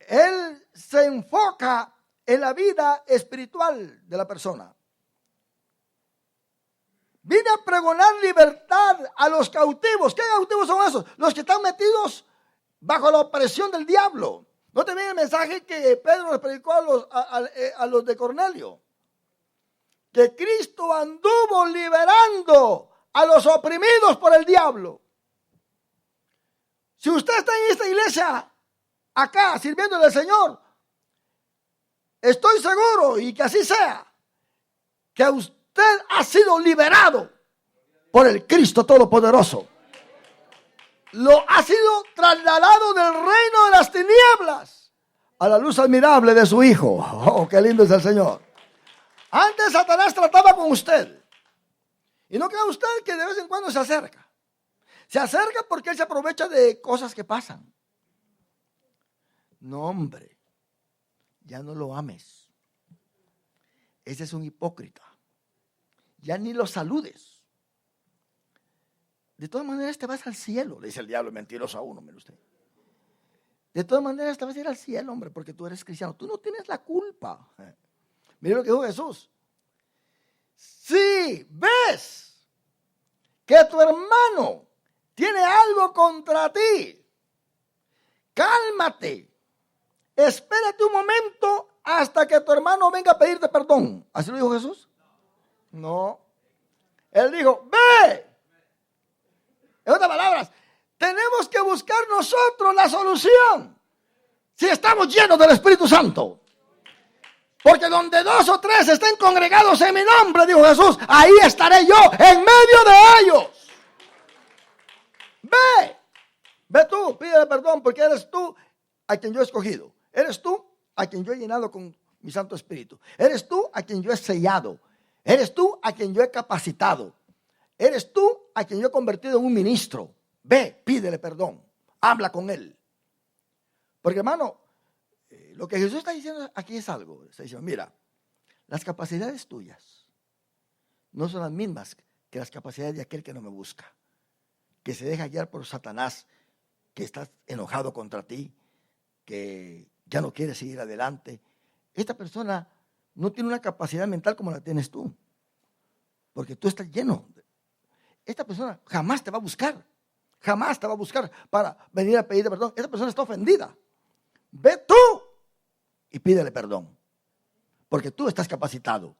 Él se enfoca en la vida espiritual de la persona. Vine a pregonar libertad a los cautivos. ¿Qué cautivos son esos? Los que están metidos bajo la opresión del diablo. ¿No te viene el mensaje que Pedro les predicó a los de Cornelio? Que Cristo anduvo liberando a los oprimidos por el diablo. Si usted está en esta iglesia, acá, sirviéndole al Señor, estoy seguro, y que así sea, que usted ha sido liberado por el Cristo Todopoderoso. Lo ha sido trasladado del reino de las tinieblas a la luz admirable de su Hijo. Oh, qué lindo es el Señor. Antes Satanás trataba con usted. Y no crea usted que de vez en cuando se acerca. Se acerca porque él se aprovecha de cosas que pasan. No, hombre, ya no lo ames. Ese es un hipócrita. Ya ni lo saludes. De todas maneras te vas al cielo, le dice el diablo mentiroso a uno, mire usted. De todas maneras te vas a ir al cielo, hombre, porque tú eres cristiano. Tú no tienes la culpa. Mire lo que dijo Jesús. Si ves que tu hermano tiene algo contra ti, cálmate. Espérate un momento hasta que tu hermano venga a pedirte perdón. ¿Así lo dijo Jesús? No. Él dijo, ve. En otras palabras, tenemos que buscar nosotros la solución. Si estamos llenos del Espíritu Santo. Porque donde 2 o 3 estén congregados en mi nombre, dijo Jesús, ahí estaré yo en medio de ellos. Ve. Ve tú, pídele perdón porque eres tú a quien yo he escogido. Eres tú a quien yo he llenado con mi Santo Espíritu. Eres tú a quien yo he sellado. Eres tú a quien yo he capacitado. Eres tú a quien yo he convertido en un ministro. Ve, pídele perdón. Habla con él. Porque hermano, lo que Jesús está diciendo aquí es algo. Está diciendo, mira, las capacidades tuyas no son las mismas que las capacidades de aquel que no me busca. Que se deja guiar por Satanás, que está enojado contra ti, que ya no quiere seguir adelante. Esta persona no tiene una capacidad mental como la tienes tú. Porque tú estás lleno. Esta persona jamás te va a buscar. Jamás te va a buscar para venir a pedirte perdón. Esta persona está ofendida. Ve tú y pídele perdón. Porque tú estás capacitado.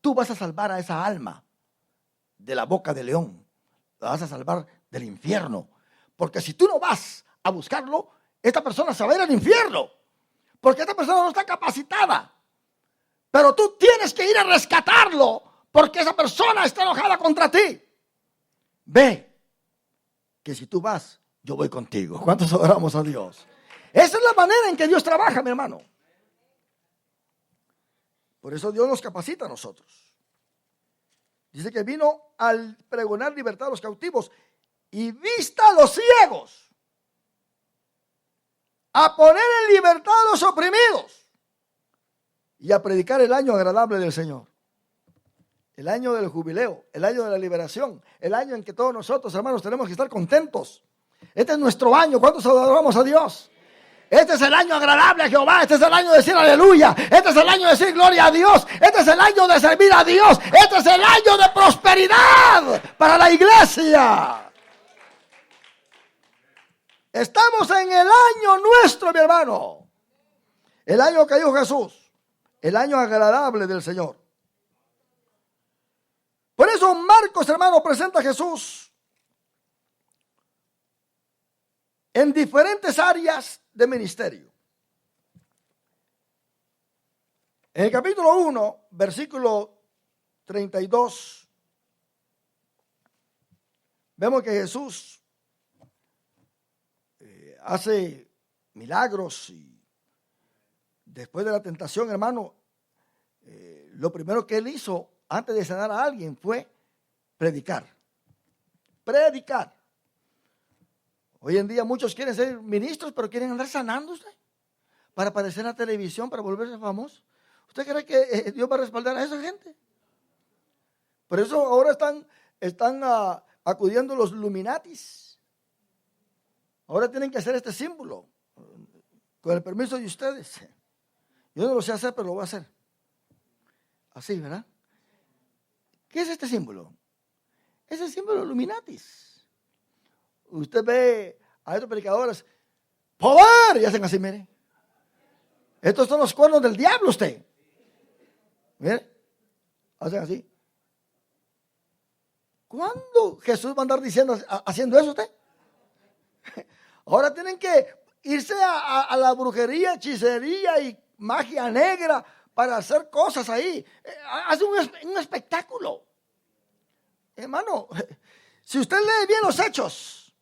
Tú vas a salvar a esa alma de la boca del león. La vas a salvar del infierno. Porque si tú no vas a buscarlo, esta persona se va a ir al infierno. Porque esta persona no está capacitada. Pero tú tienes que ir a rescatarlo. Porque esa persona está enojada contra ti. Ve, que si tú vas, yo voy contigo. ¿Cuántos adoramos a Dios? Esa es la manera en que Dios trabaja, mi hermano. Por eso Dios nos capacita a nosotros. Dice que vino al pregonar libertad a los cautivos y vista a los ciegos, a poner en libertad a los oprimidos y a predicar el año agradable del Señor. El año del jubileo, el año de la liberación, el año en que todos nosotros, hermanos, tenemos que estar contentos. Este es nuestro año. ¿Cuántos adoramos a Dios? Este es el año agradable a Jehová. Este es el año de decir aleluya. Este es el año de decir gloria a Dios. Este es el año de servir a Dios. Este es el año de prosperidad para la iglesia. Estamos en el año nuestro, mi hermano. El año que dijo Jesús. El año agradable del Señor. Por eso Marcos, hermano, presenta a Jesús en diferentes áreas de ministerio. En el capítulo 1, versículo 32, vemos que Jesús hace milagros y después de la tentación, hermano, lo primero que él hizo antes de sanar a alguien fue predicar. Predicar. Hoy en día muchos quieren ser ministros, pero quieren andar sanándose para aparecer en la televisión, para volverse famosos. ¿Usted cree que Dios va a respaldar a esa gente? Por eso ahora están acudiendo los Illuminatis. Ahora tienen que hacer este símbolo, con el permiso de ustedes. Yo no lo sé hacer, pero lo voy a hacer. Así, ¿verdad? ¿Qué es este símbolo? Es el símbolo de Illuminatis. Usted ve a estos predicadores, ¡poder! Y hacen así, mire. Estos son los cuernos del diablo, usted. Mire, hacen así. ¿Cuándo Jesús va a andar haciendo eso usted? Ahora tienen que irse a la brujería, hechicería y magia negra para hacer cosas ahí. Hace un espectáculo. Hermano, si usted lee bien los hechos,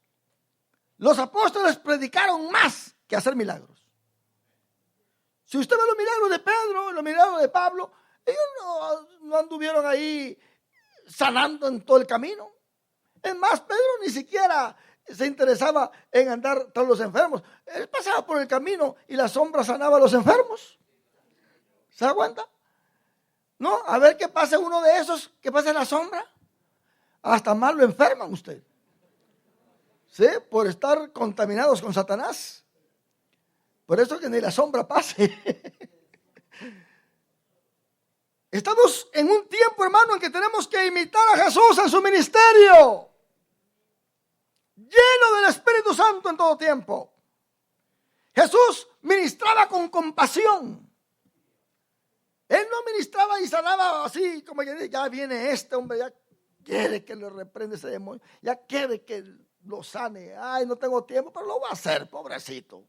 los apóstoles predicaron más que hacer milagros. Si usted ve los milagros de Pedro, los milagros de Pablo, Ellos no anduvieron ahí sanando en todo el camino. Es más, Pedro ni siquiera se interesaba en andar tras los enfermos. Él pasaba por el camino y la sombra sanaba a los enfermos. ¿Se da cuenta? No, a ver qué pasa uno de esos, que pasa en la sombra. Hasta más lo enferman usted. ¿Sí? Por estar contaminados con Satanás. Por eso que ni la sombra pase. Estamos en un tiempo, hermano, en que tenemos que imitar a Jesús en su ministerio. Lleno del Espíritu Santo en todo tiempo. Jesús ministraba con compasión. Él no ministraba y sanaba así, como que ya viene este hombre, ya quiere que le reprenda ese demonio, ya quiere que lo sane. Ay, no tengo tiempo, pero lo va a hacer, pobrecito.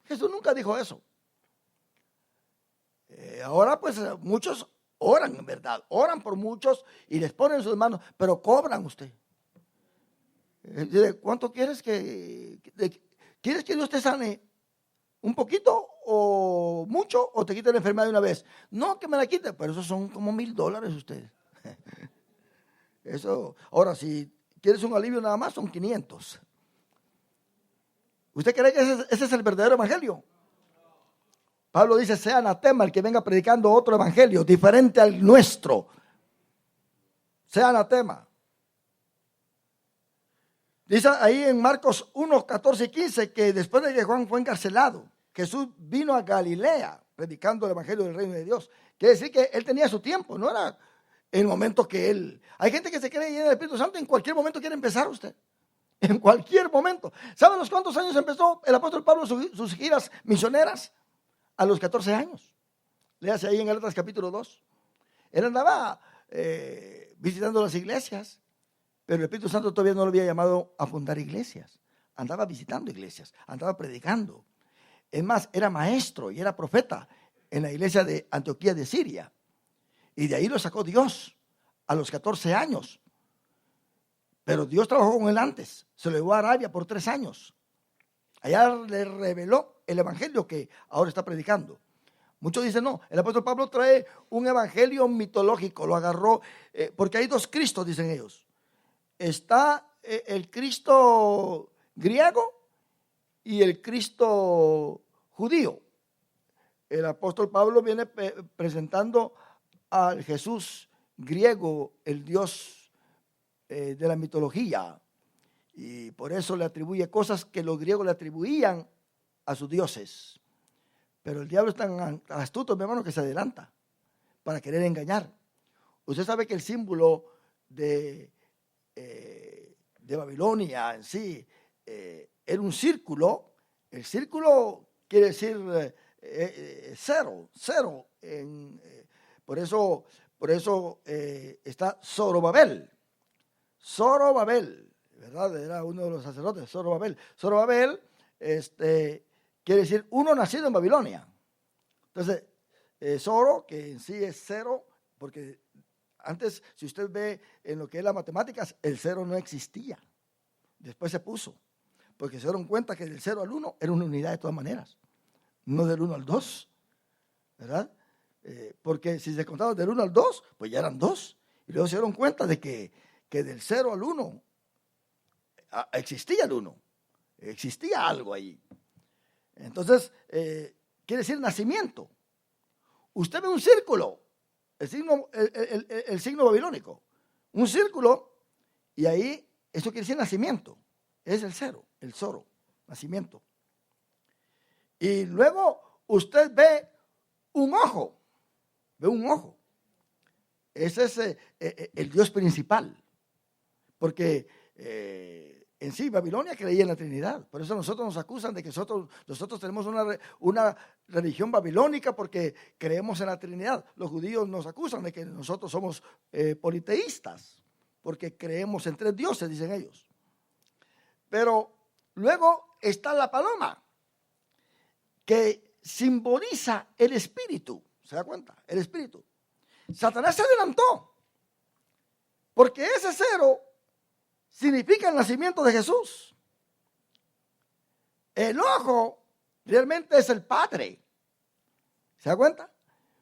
Jesús nunca dijo eso. Ahora pues muchos oran, en verdad, oran por muchos y les ponen sus manos, pero cobran usted. ¿Cuánto quieres que Dios te sane? ¿Un poquito o mucho o te quite la enfermedad de una vez? No, que me la quite, pero eso son como $1,000 usted. Eso, ahora si quieres un alivio nada más son 500. ¿Usted cree que ese es el verdadero evangelio? Pablo dice, sea anatema el que venga predicando otro evangelio diferente al nuestro. Sea anatema. Dice ahí en Marcos 1, 14 y 15 que después de que Juan fue encarcelado, Jesús vino a Galilea predicando el evangelio del reino de Dios. Quiere decir que él tenía su tiempo, no era el momento que él... Hay gente que se cree llena del Espíritu Santo, en cualquier momento quiere empezar usted. En cualquier momento. ¿Saben los cuántos años empezó el apóstol Pablo sus giras misioneras? A los 14 años. Léase ahí en Gálatas capítulo 2. Él andaba visitando las iglesias, pero el Espíritu Santo todavía no lo había llamado a fundar iglesias. Andaba visitando iglesias, andaba predicando. Es más, era maestro y era profeta en la iglesia de Antioquía de Siria. Y de ahí lo sacó Dios a los 14 años. Pero Dios trabajó con él antes. Se lo llevó a Arabia por 3 años. Allá le reveló el evangelio que ahora está predicando. Muchos dicen, no, el apóstol Pablo trae un evangelio mitológico, lo agarró, porque hay 2 Cristos, dicen ellos. Está el Cristo griego y el Cristo judío. El apóstol Pablo viene presentando al Jesús griego, el Dios de la mitología. Y por eso le atribuye cosas que los griegos le atribuían a sus dioses. Pero el diablo es tan astuto, mi hermano, que se adelanta para querer engañar. Usted sabe que el símbolo de Babilonia en sí era un círculo. El círculo quiere decir cero. Por eso está Zorobabel. ¿Verdad? Era uno de los sacerdotes, Zorobabel. Zorobabel quiere decir uno nacido en Babilonia. Entonces, Zoro, que en sí es cero, porque antes, si usted ve en lo que es las matemáticas, el cero no existía. Después se puso, porque se dieron cuenta que del 0 al 1 era una unidad de todas maneras, no del 1 al 2, ¿verdad? Porque si se contaba del 1 al 2, pues ya eran 2. Y luego se dieron cuenta de que del 0 al 1 existía el 1, existía algo ahí. Entonces, quiere decir nacimiento. Usted ve un círculo, el signo babilónico, un círculo, y ahí eso quiere decir nacimiento. Es el 0, el Zoro, nacimiento. Y luego usted ve un ojo. Ese es el Dios principal. Porque en sí, Babilonia creía en la Trinidad. Por eso nosotros nos acusan de que nosotros tenemos una religión babilónica porque creemos en la Trinidad. Los judíos nos acusan de que nosotros somos politeístas porque creemos en 3 dioses, dicen ellos. Pero luego está la paloma, que simboliza el espíritu. ¿Se da cuenta? El espíritu. Satanás se adelantó, porque ese 0 significa el nacimiento de Jesús. El ojo realmente es el Padre. ¿Se da cuenta?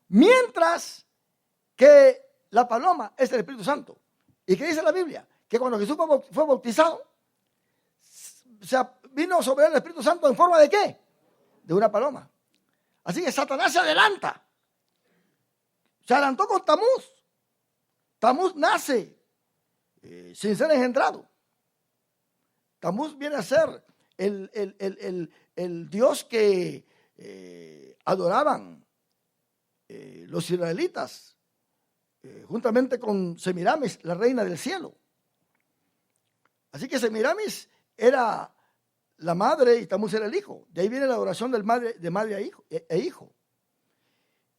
Mientras que la paloma es el Espíritu Santo. ¿Y qué dice la Biblia? Que cuando Jesús fue bautizado, vino sobre él el Espíritu Santo en forma de ¿qué? De una paloma. Así que Satanás se adelanta. Se adelantó con Tamuz. Tamuz nace sin ser engendrado. Tamuz viene a ser el Dios que adoraban los israelitas, juntamente con Semiramis, la reina del cielo. Así que Semiramis era la madre y Tamuz era el hijo. De ahí viene la adoración de madre e hijo.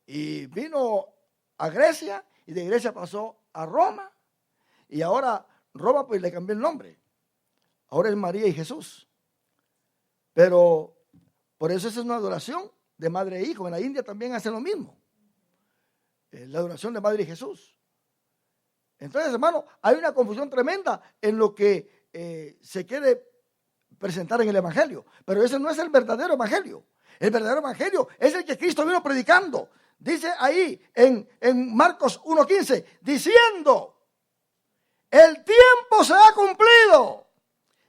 Y vino a Grecia, y de Grecia pasó a Roma, y ahora Roma pues le cambió el nombre. Ahora es María y Jesús. Pero por eso esa es una adoración de madre e hijo. En la India también hacen lo mismo. La adoración de madre y Jesús. Entonces, hermano, hay una confusión tremenda en lo que se quiere presentar en el Evangelio. Pero ese no es el verdadero Evangelio. El verdadero Evangelio es el que Cristo vino predicando. Dice ahí en Marcos 1:15, diciendo, el tiempo se ha cumplido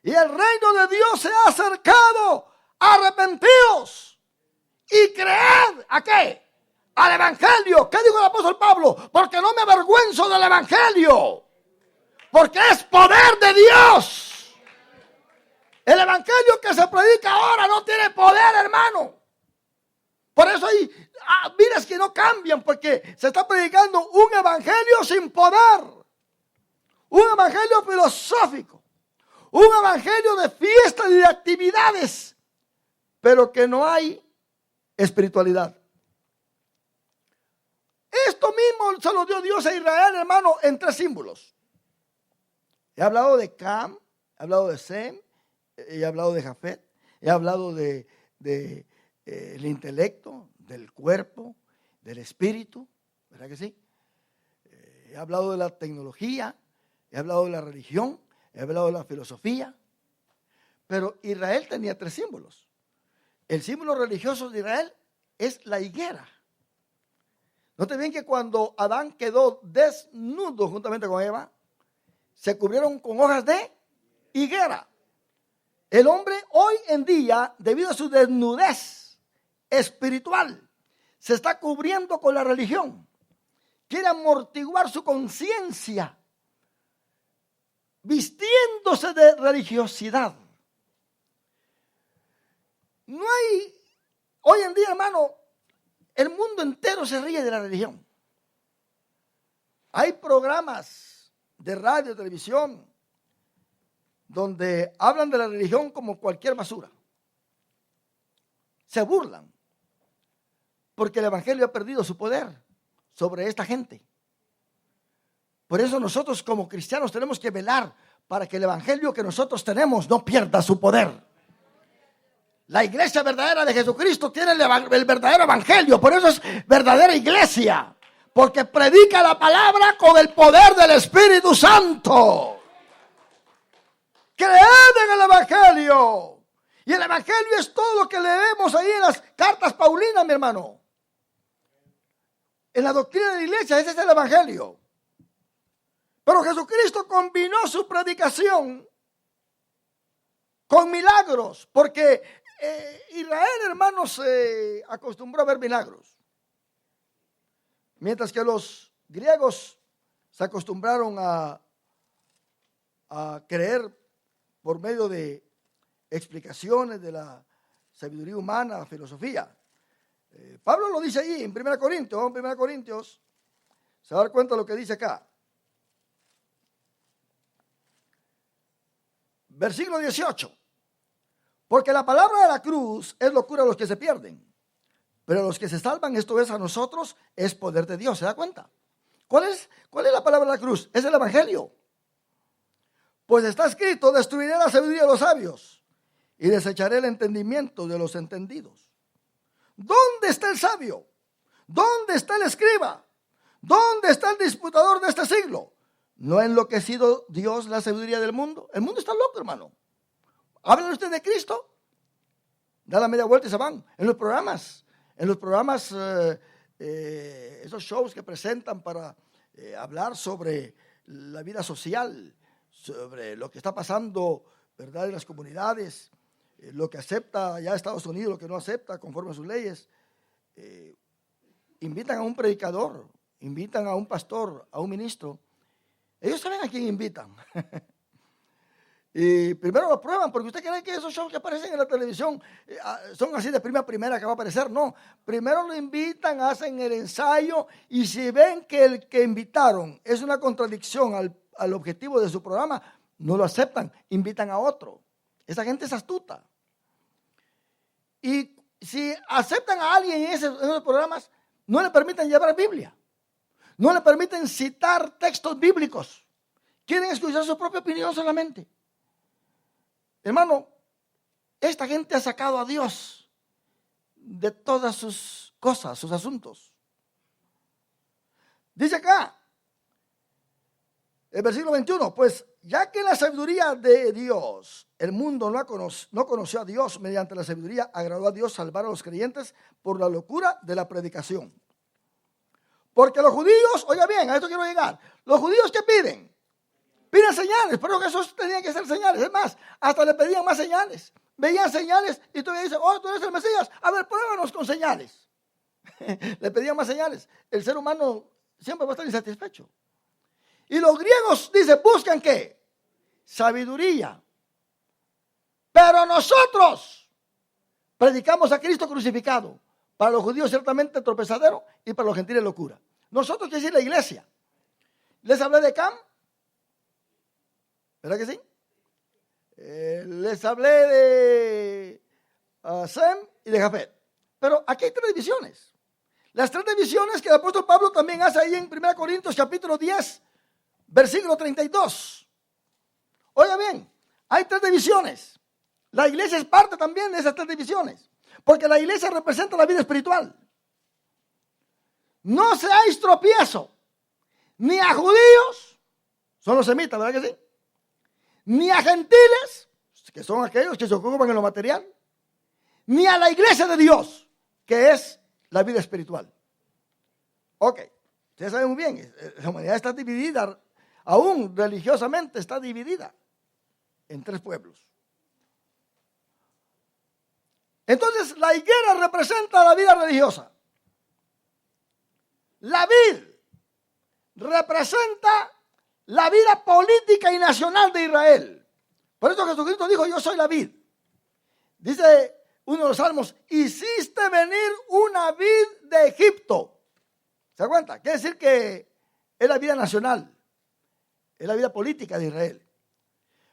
y el reino de Dios se ha acercado. Arrepentidos y creed ¿a qué? Al Evangelio. ¿Qué dijo el apóstol Pablo? Porque no me avergüenzo del Evangelio, porque es poder de Dios. El Evangelio que se predica ahora no tiene poder, hermano. Por eso hay vidas que no cambian, porque se está predicando un Evangelio sin poder, un Evangelio filosófico, un Evangelio de fiestas y de actividades, pero que no hay espiritualidad. Esto mismo se lo dio Dios a Israel, hermano, en 3 símbolos. He hablado de Cam, he hablado de Sem, he hablado de Jafet, he hablado de el intelecto, del cuerpo, del espíritu, ¿verdad que sí? He hablado de la tecnología, he hablado de la religión, he hablado de la filosofía, pero Israel tenía 3 símbolos. El símbolo religioso de Israel es la higuera. Note bien que cuando Adán quedó desnudo juntamente con Eva, se cubrieron con hojas de higuera. El hombre hoy en día, debido a su desnudez espiritual, se está cubriendo con la religión. Quiere amortiguar su conciencia, vistiéndose de religiosidad. No hay, hoy en día, hermano, el mundo entero se ríe de la religión. Hay programas de radio, televisión, donde hablan de la religión como cualquier basura. Se burlan, porque el Evangelio ha perdido su poder sobre esta gente. Por eso nosotros como cristianos tenemos que velar para que el Evangelio que nosotros tenemos no pierda su poder. La iglesia verdadera de Jesucristo tiene el verdadero evangelio. Por eso es verdadera iglesia. Porque predica la palabra con el poder del Espíritu Santo. Creed en el evangelio. Y el evangelio es todo lo que leemos ahí en las cartas paulinas, mi hermano. En la doctrina de la iglesia, ese es el evangelio. Pero Jesucristo combinó su predicación con milagros. Porque Israel, hermanos, se acostumbró a ver milagros. Mientras que los griegos se acostumbraron a creer por medio de explicaciones de la sabiduría humana, la filosofía. Pablo lo dice ahí en 1 Corintios, se va a dar cuenta de lo que dice acá. Versículo 18. Porque la palabra de la cruz es locura a los que se pierden, pero a los que se salvan, esto es a nosotros, es poder de Dios. ¿Se da cuenta? ¿Cuál es la palabra de la cruz? Es el evangelio. Pues está escrito, destruiré la sabiduría de los sabios y desecharé el entendimiento de los entendidos. ¿Dónde está el sabio? ¿Dónde está el escriba? ¿Dónde está el disputador de este siglo? ¿No ha enloquecido Dios la sabiduría del mundo? El mundo está loco, hermano. ¿Hablan ustedes de Cristo? Da la media vuelta y se van. En los programas esos shows que presentan para hablar sobre la vida social, sobre lo que está pasando, ¿verdad?, en las comunidades, lo que acepta ya Estados Unidos, lo que no acepta conforme a sus leyes. Invitan a un predicador, invitan a un pastor, a un ministro. Ellos saben a quién invitan. Y primero lo prueban, porque usted cree que esos shows que aparecen en la televisión son así de primera que va a aparecer. No, primero lo invitan, hacen el ensayo, y si ven que el que invitaron es una contradicción al objetivo de su programa, no lo aceptan, invitan a otro. Esa gente es astuta. Y si aceptan a alguien en esos programas, no le permiten llevar Biblia, no le permiten citar textos bíblicos, quieren escuchar su propia opinión solamente. Hermano, esta gente ha sacado a Dios de todas sus cosas, sus asuntos. Dice acá, el versículo 21, pues ya que la sabiduría de Dios, el mundo no conoció a Dios, mediante la sabiduría agradó a Dios salvar a los creyentes por la locura de la predicación. Porque los judíos, oiga bien, a esto quiero llegar, los judíos ¿qué piden? Piden señales, pero Jesús tenía que ser señales. Es más, hasta le pedían más señales. Veían señales y todavía dicen, oh, tú eres el Mesías, a ver, pruébanos con señales. Le pedían más señales. El ser humano siempre va a estar insatisfecho. Y los griegos, dice, buscan ¿qué? Sabiduría. Pero nosotros predicamos a Cristo crucificado. Para los judíos ciertamente tropezadero y para los gentiles locura. Nosotros, quiere decir la iglesia. Les hablé de Cam, ¿verdad que sí? Les hablé de Sem y de Jafet. Pero aquí hay tres divisiones. Las tres divisiones que el apóstol Pablo también hace ahí en 1 Corintios capítulo 10, versículo 32. Oiga bien, hay tres divisiones. La iglesia es parte también de esas tres divisiones. Porque la iglesia representa la vida espiritual. No seáis tropiezo ni a judíos, son los semitas, ¿verdad que sí? Ni a gentiles, que son aquellos que se ocupan en lo material, ni a la iglesia de Dios, que es la vida espiritual. Ok, ustedes saben muy bien, la humanidad está dividida, aún religiosamente está dividida en tres pueblos. Entonces la higuera representa la vida religiosa. La vid representa la vida política y nacional de Israel. Por eso Jesucristo dijo, yo soy la vid. Dice uno de los salmos, hiciste venir una vid de Egipto. ¿Se da cuenta? Quiere decir que es la vida nacional, es la vida política de Israel.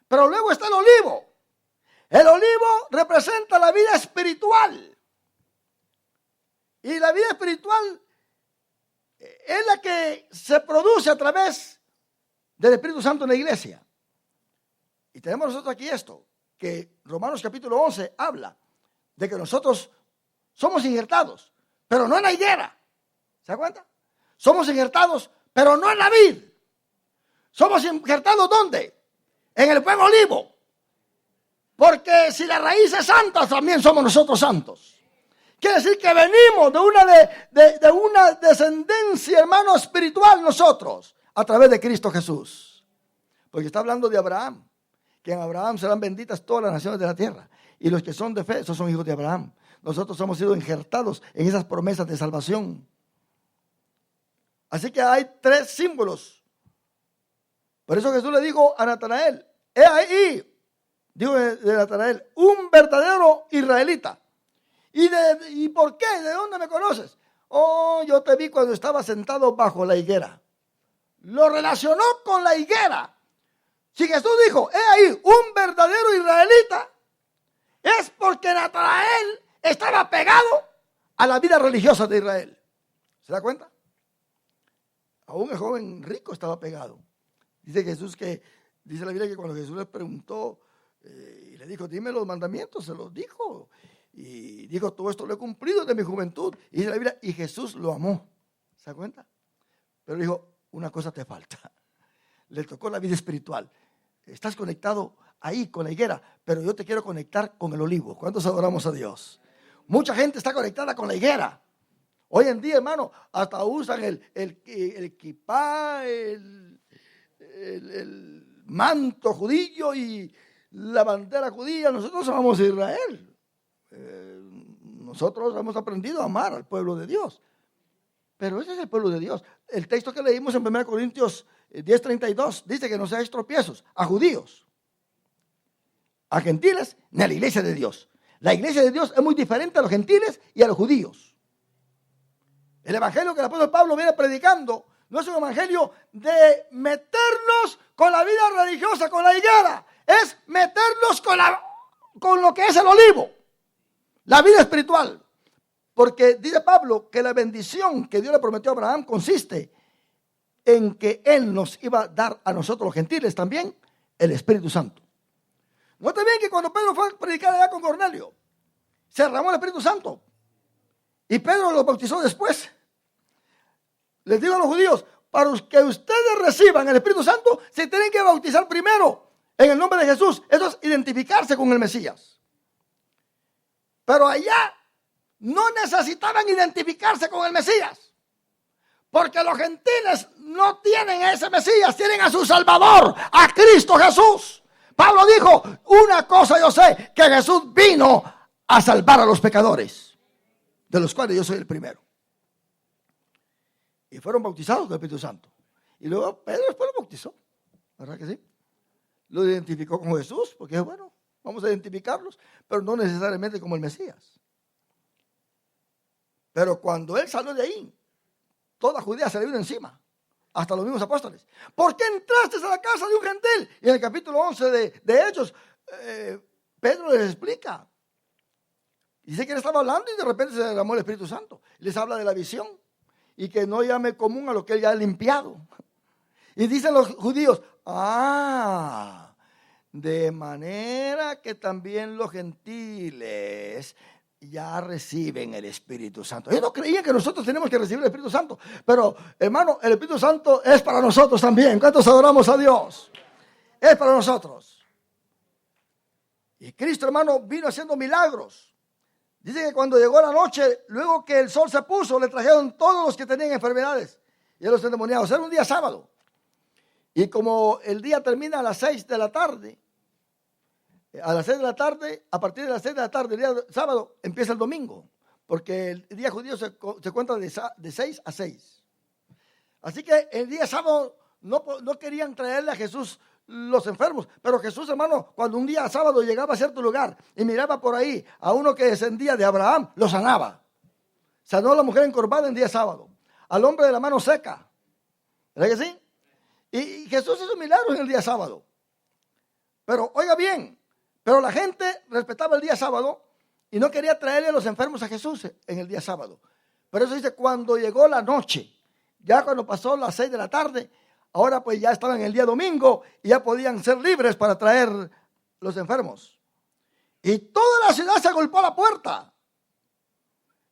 Pero luego está el olivo. El olivo representa la vida espiritual. Y la vida espiritual es la que se produce a través del Espíritu Santo en la iglesia. Y tenemos nosotros aquí esto, que Romanos capítulo 11 habla de que nosotros somos injertados, pero no en la higuera. ¿Se da cuenta? Somos injertados, pero no en la vid. Somos injertados ¿dónde? En el buen olivo. Porque si la raíz es santa, también somos nosotros santos. Quiere decir que venimos de una descendencia, hermano, espiritual nosotros, a través de Cristo Jesús. Porque está hablando de Abraham, que en Abraham serán benditas todas las naciones de la tierra. Y los que son de fe, esos son hijos de Abraham. Nosotros hemos sido injertados en esas promesas de salvación. Así que hay tres símbolos. Por eso Jesús le dijo a Natanael, he ahí, digo de Natanael, un verdadero israelita. ¿Y por qué? ¿De dónde me conoces? Oh, yo te vi cuando estaba sentado bajo la higuera. Lo relacionó con la higuera. Si Jesús dijo, he ahí, un verdadero israelita, es porque Natanael estaba pegado a la vida religiosa de Israel. ¿Se da cuenta? Aún el joven rico estaba pegado. Dice la Biblia que cuando Jesús le preguntó y le dijo, dime los mandamientos, se los dijo. Y dijo, todo esto lo he cumplido desde mi juventud. Y dice la Biblia, y Jesús lo amó. ¿Se da cuenta? Pero dijo, una cosa te falta. Le tocó la vida espiritual. Estás conectado ahí con la higuera, pero yo te quiero conectar con el olivo. ¿Cuántos adoramos a Dios? Mucha gente está conectada con la higuera. Hoy en día, hermano, hasta usan el kipá, el manto judío y la bandera judía. Nosotros somos Israel. Nosotros hemos aprendido a amar al pueblo de Dios. Pero ese es el pueblo de Dios. El texto que leímos en 1 Corintios 10:32 dice que no seáis tropiezos a judíos, a gentiles, ni a la iglesia de Dios. La iglesia de Dios es muy diferente a los gentiles y a los judíos. El evangelio que el apóstol Pablo viene predicando no es un evangelio de meternos con la vida religiosa, con la higuera. Es meternos con lo que es el olivo, la vida espiritual. Porque dice Pablo que la bendición que Dios le prometió a Abraham consiste en que Él nos iba a dar a nosotros los gentiles también el Espíritu Santo. Note bien que cuando Pedro fue a predicar allá con Cornelio, se derramó el Espíritu Santo. Y Pedro los bautizó después. Les digo a los judíos, para que ustedes reciban el Espíritu Santo, se tienen que bautizar primero en el nombre de Jesús. Eso es identificarse con el Mesías. Pero allá no necesitaban identificarse con el Mesías, porque los gentiles no tienen a ese Mesías, tienen a su Salvador, a Cristo Jesús. Pablo dijo, una cosa yo sé, que Jesús vino a salvar a los pecadores, de los cuales yo soy el primero. Y fueron bautizados con el Espíritu Santo. Y luego Pedro después lo bautizó, ¿verdad que sí? Lo identificó con Jesús, porque bueno, vamos a identificarlos, pero no necesariamente como el Mesías. Pero cuando él salió de ahí, toda Judea se le vino encima, hasta los mismos apóstoles. ¿Por qué entraste a la casa de un gentil? Y en el capítulo 11 de Hechos, Pedro les explica. Dice que él estaba hablando y de repente se derramó el Espíritu Santo. Les habla de la visión y que no llame común a lo que él ya ha limpiado. Y dicen los judíos, de manera que también los gentiles ya reciben el Espíritu Santo. Ellos no creían que nosotros tenemos que recibir el Espíritu Santo, pero hermano, el Espíritu Santo es para nosotros también. ¿Cuántos adoramos a Dios? Es para nosotros. Y Cristo, hermano, vino haciendo milagros. Dice que cuando llegó la noche, luego que el sol se puso, le trajeron todos los que tenían enfermedades y a los endemoniados. Era un día sábado. Y como el día termina a las 6 de la tarde, a las 6 de la tarde, a partir de las 6 de la tarde, el día sábado, empieza el domingo. Porque el día judío se cuenta de 6 a 6. Así que el día sábado no querían traerle a Jesús los enfermos. Pero Jesús, hermano, cuando un día sábado llegaba a cierto lugar y miraba por ahí a uno que descendía de Abraham, lo sanaba. Sanó a la mujer encorvada en día sábado. Al hombre de la mano seca. ¿Verdad que sí? Y Jesús hizo milagros en el día sábado. Pero oiga bien, pero la gente respetaba el día sábado y no quería traerle a los enfermos a Jesús en el día sábado. Pero eso dice, cuando llegó la noche, ya cuando pasó las 6 de la tarde, ahora pues ya estaban en el día domingo y ya podían ser libres para traer los enfermos. Y toda la ciudad se agolpó a la puerta.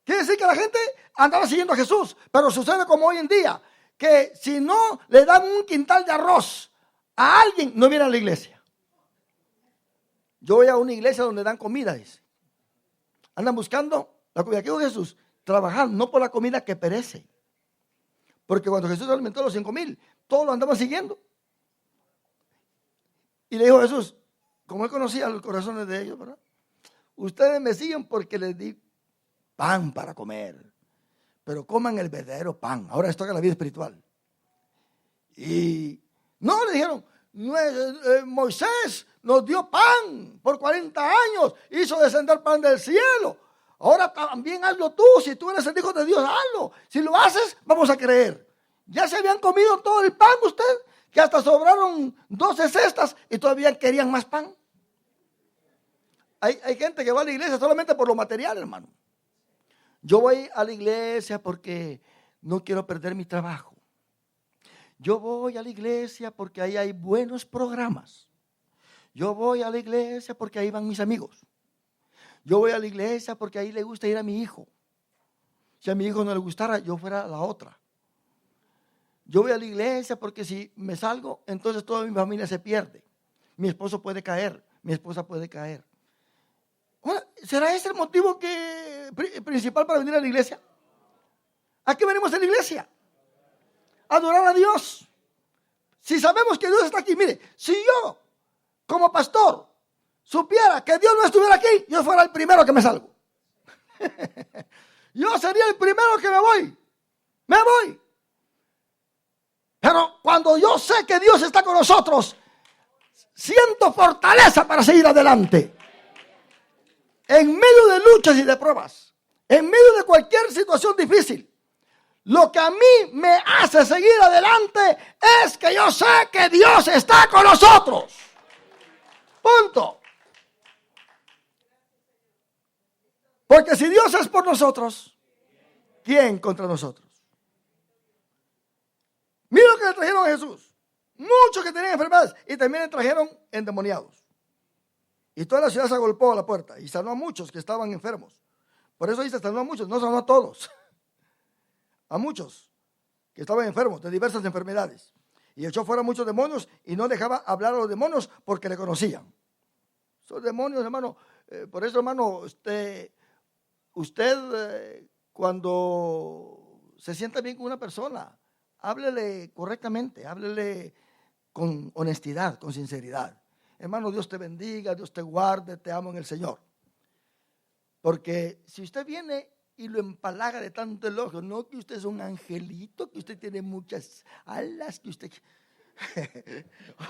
Quiere decir que la gente andaba siguiendo a Jesús, pero sucede como hoy en día, que si no le dan un quintal de arroz a alguien, no viene a la iglesia. Yo voy a una iglesia donde dan comida, dice. Andan buscando la comida. ¿Qué dijo Jesús? Trabajar no por la comida que perece. Porque cuando Jesús alimentó a los 5,000, todos lo andaban siguiendo. Y le dijo Jesús, como él conocía los corazones de ellos, ¿verdad? Ustedes me siguen porque les di pan para comer. Pero coman el verdadero pan. Ahora les toca la vida espiritual. Y no, le dijeron, Moisés nos dio pan por 40 años, hizo descender pan del cielo. Ahora también hazlo tú, si tú eres el hijo de Dios, hazlo. Si lo haces, vamos a creer. Ya se habían comido todo el pan usted, que hasta sobraron 12 cestas y todavía querían más pan. Hay gente que va a la iglesia solamente por lo material, hermano. Yo voy a la iglesia porque no quiero perder mi trabajo. Yo voy a la iglesia porque ahí hay buenos programas. Yo voy a la iglesia porque ahí van mis amigos. Yo voy a la iglesia porque ahí le gusta ir a mi hijo. Si a mi hijo no le gustara, yo fuera a la otra. Yo voy a la iglesia porque si me salgo, entonces toda mi familia se pierde. Mi esposo puede caer, mi esposa puede caer. ¿Será ese el motivo principal para venir a la iglesia? ¿A qué venimos a la iglesia? A adorar a Dios. Si sabemos que Dios está aquí, mire, si yo como pastor supiera que Dios no estuviera aquí, yo fuera el primero que me salgo. Yo sería el primero que me voy. Me voy. Pero cuando yo sé que Dios está con nosotros, siento fortaleza para seguir adelante. En medio de luchas y de pruebas, en medio de cualquier situación difícil, lo que a mí me hace seguir adelante es que yo sé que Dios está con nosotros. Punto. Porque si Dios es por nosotros, ¿quién contra nosotros? Mira lo que le trajeron a Jesús. Muchos que tenían enfermedades y también le trajeron endemoniados. Y toda la ciudad se agolpó a la puerta y sanó a muchos que estaban enfermos. Por eso dice, sanó a muchos, no sanó a todos. A muchos que estaban enfermos de diversas enfermedades. Y echó fuera muchos demonios y no dejaba hablar a los demonios porque le conocían. Esos demonios, hermano, por eso, hermano, usted cuando se sienta bien con una persona, háblele correctamente, háblele con honestidad, con sinceridad. Hermano, Dios te bendiga, Dios te guarde, te amo en el Señor. Porque si usted viene y lo empalaga de tanto elogio, no que usted es un angelito, que usted tiene muchas alas, que usted...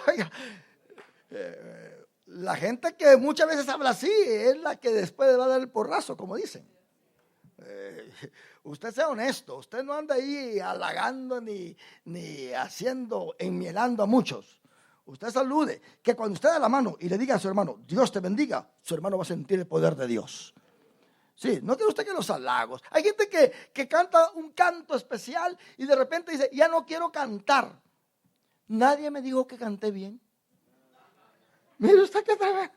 Oiga, la gente que muchas veces habla así es la que después va a dar el porrazo, como dicen. Usted sea honesto, usted no anda ahí halagando ni enmielando a muchos. Usted salude, que cuando usted da la mano y le diga a su hermano, Dios te bendiga, su hermano va a sentir el poder de Dios. Sí, no quiere usted que los halagos. Hay gente que canta un canto especial y de repente dice, ya no quiero cantar. Nadie me dijo que canté bien. Mire usted que tal.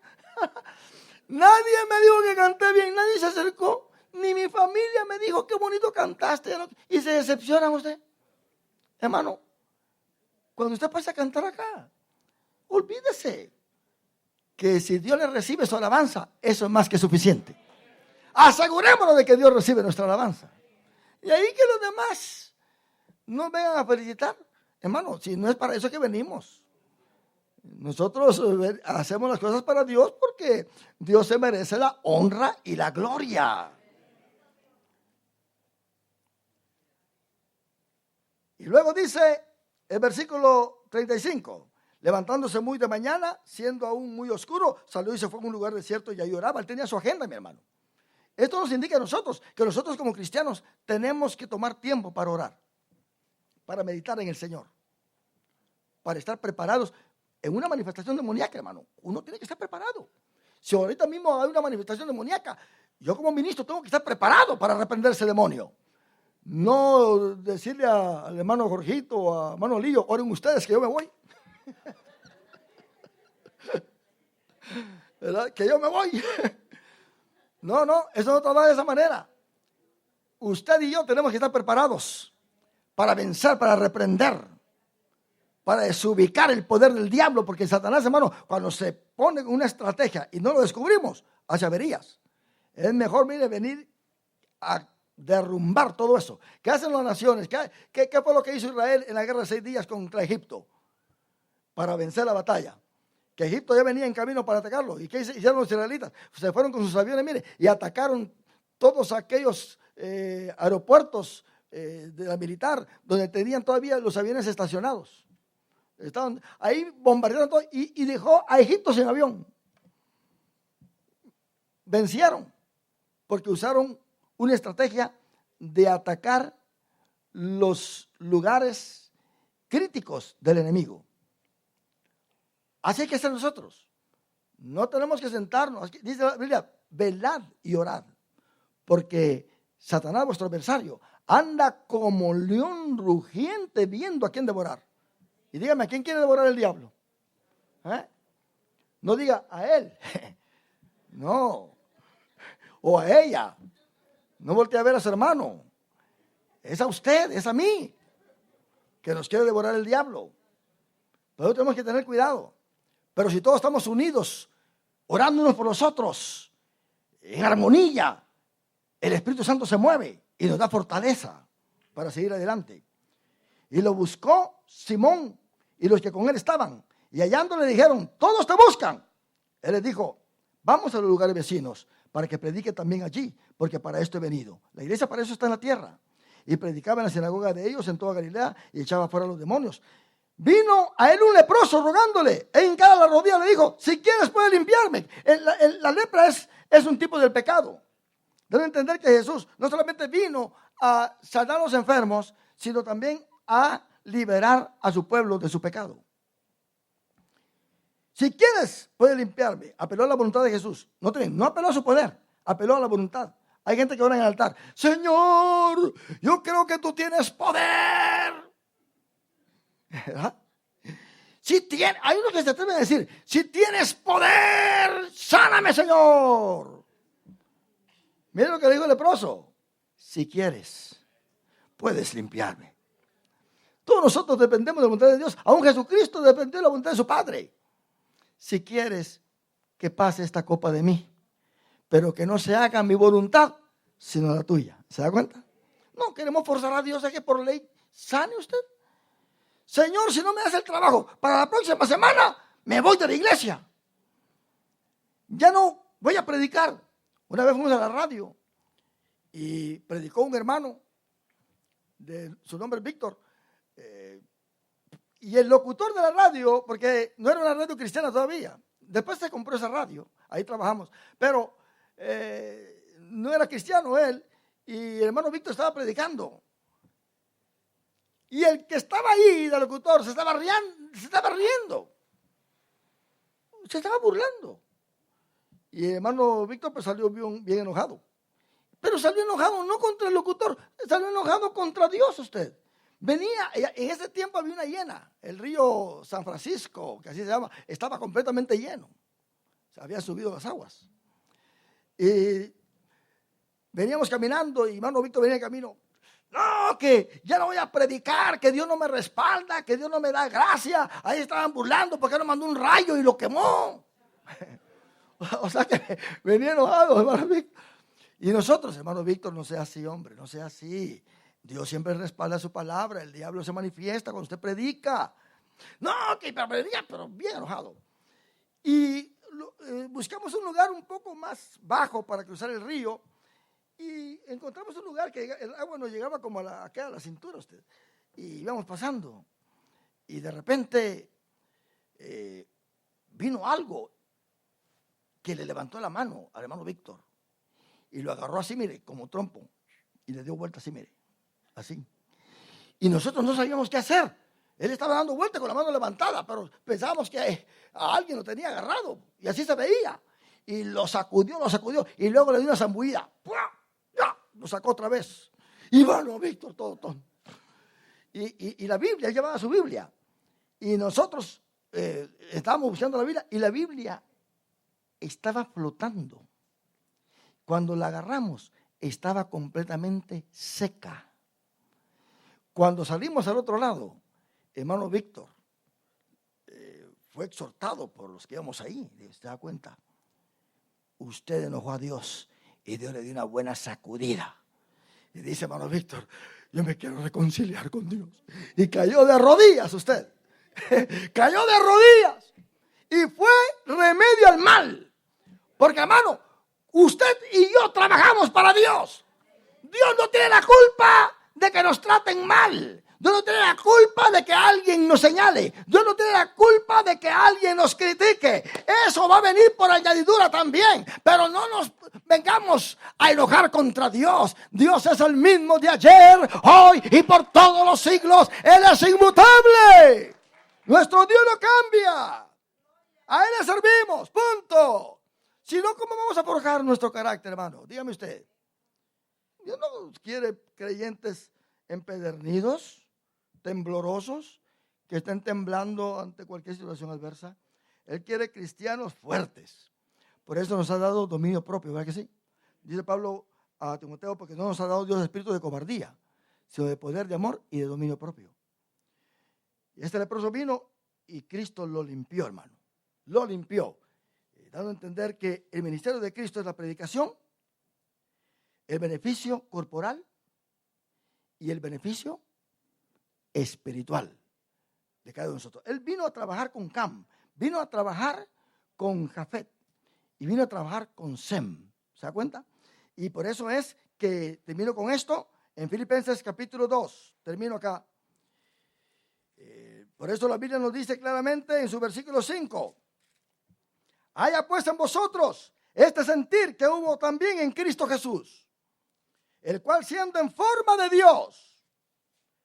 Nadie me dijo que canté bien, nadie se acercó. Ni mi familia me dijo qué bonito cantaste. Y se decepciona usted. Hermano, cuando usted pasa a cantar acá, olvídese que si Dios le recibe su alabanza, eso es más que suficiente. Asegurémonos de que Dios recibe nuestra alabanza. Y ahí que los demás nos vengan a felicitar. Hermano, si no es para eso que venimos. Nosotros hacemos las cosas para Dios porque Dios se merece la honra y la gloria. Y luego dice el versículo 35, levantándose muy de mañana, siendo aún muy oscuro, salió y se fue a un lugar desierto y ahí oraba. Él tenía su agenda, mi hermano. Esto nos indica a nosotros que nosotros como cristianos tenemos que tomar tiempo para orar, para meditar en el Señor, para estar preparados en una manifestación demoníaca, hermano. Uno tiene que estar preparado. Si ahorita mismo hay una manifestación demoníaca, yo como ministro tengo que estar preparado para reprender ese demonio. No decirle al hermano Jorgito o a hermano Lío, oren ustedes que yo me voy. ¿Verdad? Que yo me voy. No, eso no trabaja de esa manera. Usted y yo tenemos que estar preparados para vencer, para reprender, para desubicar el poder del diablo, porque Satanás, hermano, cuando se pone una estrategia y no lo descubrimos, hace averías. Es mejor, mire, venir a derrumbar todo eso. ¿Qué hacen las naciones? ¿Qué fue lo que hizo Israel en la guerra de 6 días contra Egipto? Para vencer la batalla. Que Egipto ya venía en camino para atacarlo. ¿Y qué hicieron los israelitas? Se fueron con sus aviones, mire, y atacaron todos aquellos aeropuertos de la militar, donde tenían todavía los aviones estacionados. Estaban ahí bombardeando todo y dejó a Egipto sin avión. Vencieron, porque usaron una estrategia de atacar los lugares críticos del enemigo. Así hay que ser nosotros. No tenemos que sentarnos. Dice la Biblia, velad y orad. Porque Satanás, vuestro adversario, anda como león rugiente viendo a quién devorar. Y dígame, ¿a quién quiere devorar el diablo? No diga a él. No. O a ella. No voltee a ver a su hermano. Es a usted, es a mí, que nos quiere devorar el diablo. Pero tenemos que tener cuidado. Pero si todos estamos unidos, orando unos por los otros, en armonía, el Espíritu Santo se mueve y nos da fortaleza para seguir adelante. Y lo buscó Simón y los que con él estaban. Y hallándole dijeron, todos te buscan. Él les dijo, vamos a los lugares vecinos para que predique también allí, porque para esto he venido. La iglesia para eso está en la tierra. Y predicaba en la sinagoga de ellos en toda Galilea y echaba fuera a los demonios. Vino a él un leproso rogándole, e hincada la rodilla le dijo, si quieres puedes limpiarme. La lepra es un tipo del pecado. Deben entender que Jesús no solamente vino a sanar a los enfermos, sino también a liberar a su pueblo de su pecado. Si quieres, puedes limpiarme. Apeló a la voluntad de Jesús. No apeló a su poder, apeló a la voluntad. Hay gente que ora en el altar. Señor, yo creo que tú tienes poder. ¿Verdad? Hay unos que se atreven a decir, si tienes poder, sáname, Señor. Miren lo que le dijo el leproso. Si quieres, puedes limpiarme. Todos nosotros dependemos de la voluntad de Dios. Aún Jesucristo dependió de la voluntad de su Padre. Si quieres que pase esta copa de mí, pero que no se haga mi voluntad, sino la tuya. ¿Se da cuenta? No queremos forzar a Dios a que por ley sane usted. Señor, si no me das el trabajo para la próxima semana, me voy de la iglesia. Ya no voy a predicar. Una vez fuimos a la radio y predicó un hermano, su nombre es Víctor, y el locutor de la radio, porque no era una radio cristiana todavía, después se compró esa radio, ahí trabajamos, pero no era cristiano él, y el hermano Víctor estaba predicando. Y el que estaba ahí, del locutor, se estaba riendo, se estaba burlando. Y el hermano Víctor pues salió bien enojado. Pero salió enojado no contra el locutor, salió enojado contra Dios usted. Venía, en ese tiempo había una llena, el río San Francisco, que así se llama, estaba completamente lleno. Se habían subido las aguas. Y veníamos caminando y hermano Víctor venía en camino. No, que ya no voy a predicar, que Dios no me respalda, que Dios no me da gracia. Ahí estaban burlando porque no mandó un rayo y lo quemó. O sea que venía enojado, hermano Víctor. Y nosotros, hermano Víctor, no sea así, hombre, no sea así. Dios siempre respalda su palabra. El diablo se manifiesta cuando usted predica. No, que predica, pero bien enojado. Y buscamos un lugar un poco más bajo para cruzar el río. Y encontramos un lugar que el agua nos llegaba como acá a la cintura usted. Y íbamos pasando. Y de repente vino algo que le levantó la mano al hermano Víctor. Y lo agarró así, mire, como trompo. Y le dio vuelta así, mire. Así. Y nosotros no sabíamos qué hacer. Él estaba dando vuelta con la mano levantada, pero pensábamos que a alguien lo tenía agarrado. Y así se veía. Y lo sacudió. Y luego le dio una zambullida. ¡Ya! Lo sacó otra vez. Y bueno, Víctor, todo tonto. Y la Biblia, él llevaba su Biblia. Y nosotros estábamos buscando la Biblia. Y la Biblia estaba flotando. Cuando la agarramos, estaba completamente seca. Cuando salimos al otro lado, hermano Víctor fue exhortado por los que íbamos ahí. ¿Se da cuenta? Usted enojó a Dios y Dios le dio una buena sacudida. Y dice, hermano Víctor, yo me quiero reconciliar con Dios. Y cayó de rodillas usted. Cayó de rodillas. Y fue remedio al mal. Porque, hermano, usted y yo trabajamos para Dios. Dios no tiene la culpa de que nos traten mal. Dios no tiene la culpa de que alguien nos señale. Dios no tiene la culpa de que alguien nos critique. Eso va a venir por añadidura también. Pero no nos vengamos a enojar contra Dios. Dios es el mismo de ayer, hoy y por todos los siglos. Él es inmutable. Nuestro Dios no cambia. A Él le servimos. Punto. Si no, ¿cómo vamos a forjar nuestro carácter, hermano? Dígame usted. Dios no quiere creyentes empedernidos, temblorosos, que estén temblando ante cualquier situación adversa. Él quiere cristianos fuertes. Por eso nos ha dado dominio propio, ¿verdad que sí? Dice Pablo a Timoteo, porque no nos ha dado Dios espíritu de cobardía, sino de poder, de amor y de dominio propio. Y este leproso vino y Cristo lo limpió, hermano. Lo limpió. Dando a entender que el ministerio de Cristo es la predicación, el beneficio corporal y el beneficio espiritual de cada uno de nosotros. Él vino a trabajar con Cam, vino a trabajar con Jafet y vino a trabajar con Sem. ¿Se da cuenta? Y por eso es que termino con esto en Filipenses capítulo 2. Termino acá. Por eso la Biblia nos dice claramente en su versículo 5. Haya pues en vosotros este sentir que hubo también en Cristo Jesús, el cual siendo en forma de Dios,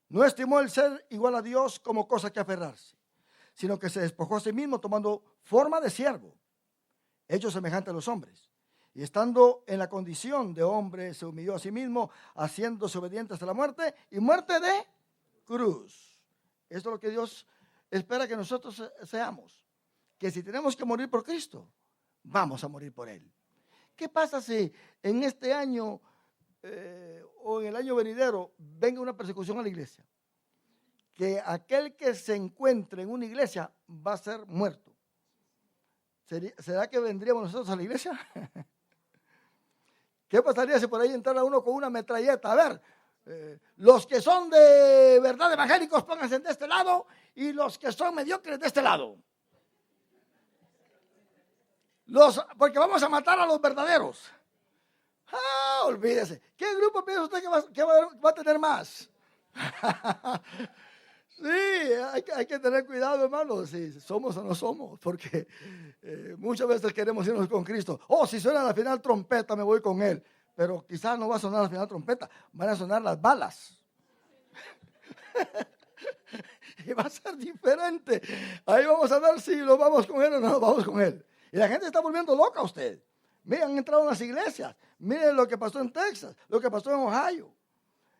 no estimó el ser igual a Dios como cosa que aferrarse, sino que se despojó a sí mismo tomando forma de siervo, hecho semejante a los hombres. Y estando en la condición de hombre, se humilló a sí mismo, haciéndose obediente hasta la muerte y muerte de cruz. Esto es lo que Dios espera que nosotros seamos. Que si tenemos que morir por Cristo, vamos a morir por Él. ¿Qué pasa si en este año o en el año venidero venga una persecución a la iglesia? Que aquel que se encuentre en una iglesia va a ser muerto. ¿Será que vendríamos nosotros a la iglesia? ¿Qué pasaría si por ahí entrara uno con una metralleta? A ver, los que son de verdad evangélicos pónganse de este lado y los que son mediocres de este lado. Porque vamos a matar a los verdaderos. Olvídese. ¿Qué grupo piensa usted que va a tener más? Sí, hay que tener cuidado, hermanos, si somos o no somos, porque muchas veces queremos irnos con Cristo. Si suena la final trompeta, me voy con Él. Pero quizás no va a sonar la final trompeta, van a sonar las balas. Y va a ser diferente. Ahí vamos a ver si lo vamos con Él o no lo vamos con Él. Y la gente está volviendo loca a usted. Miren, han entrado en las iglesias. Miren lo que pasó en Texas, lo que pasó en Ohio.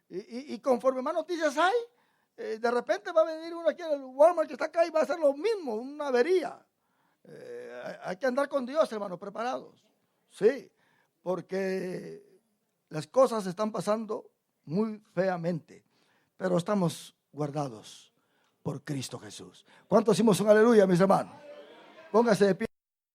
Y conforme más noticias hay, de repente va a venir uno aquí en el Walmart que está acá y va a hacer lo mismo, una avería. Hay que andar con Dios, hermanos, preparados. Sí, porque las cosas están pasando muy feamente, pero estamos guardados por Cristo Jesús. ¿Cuántos decimos un aleluya, mis hermanos? Póngase de pie.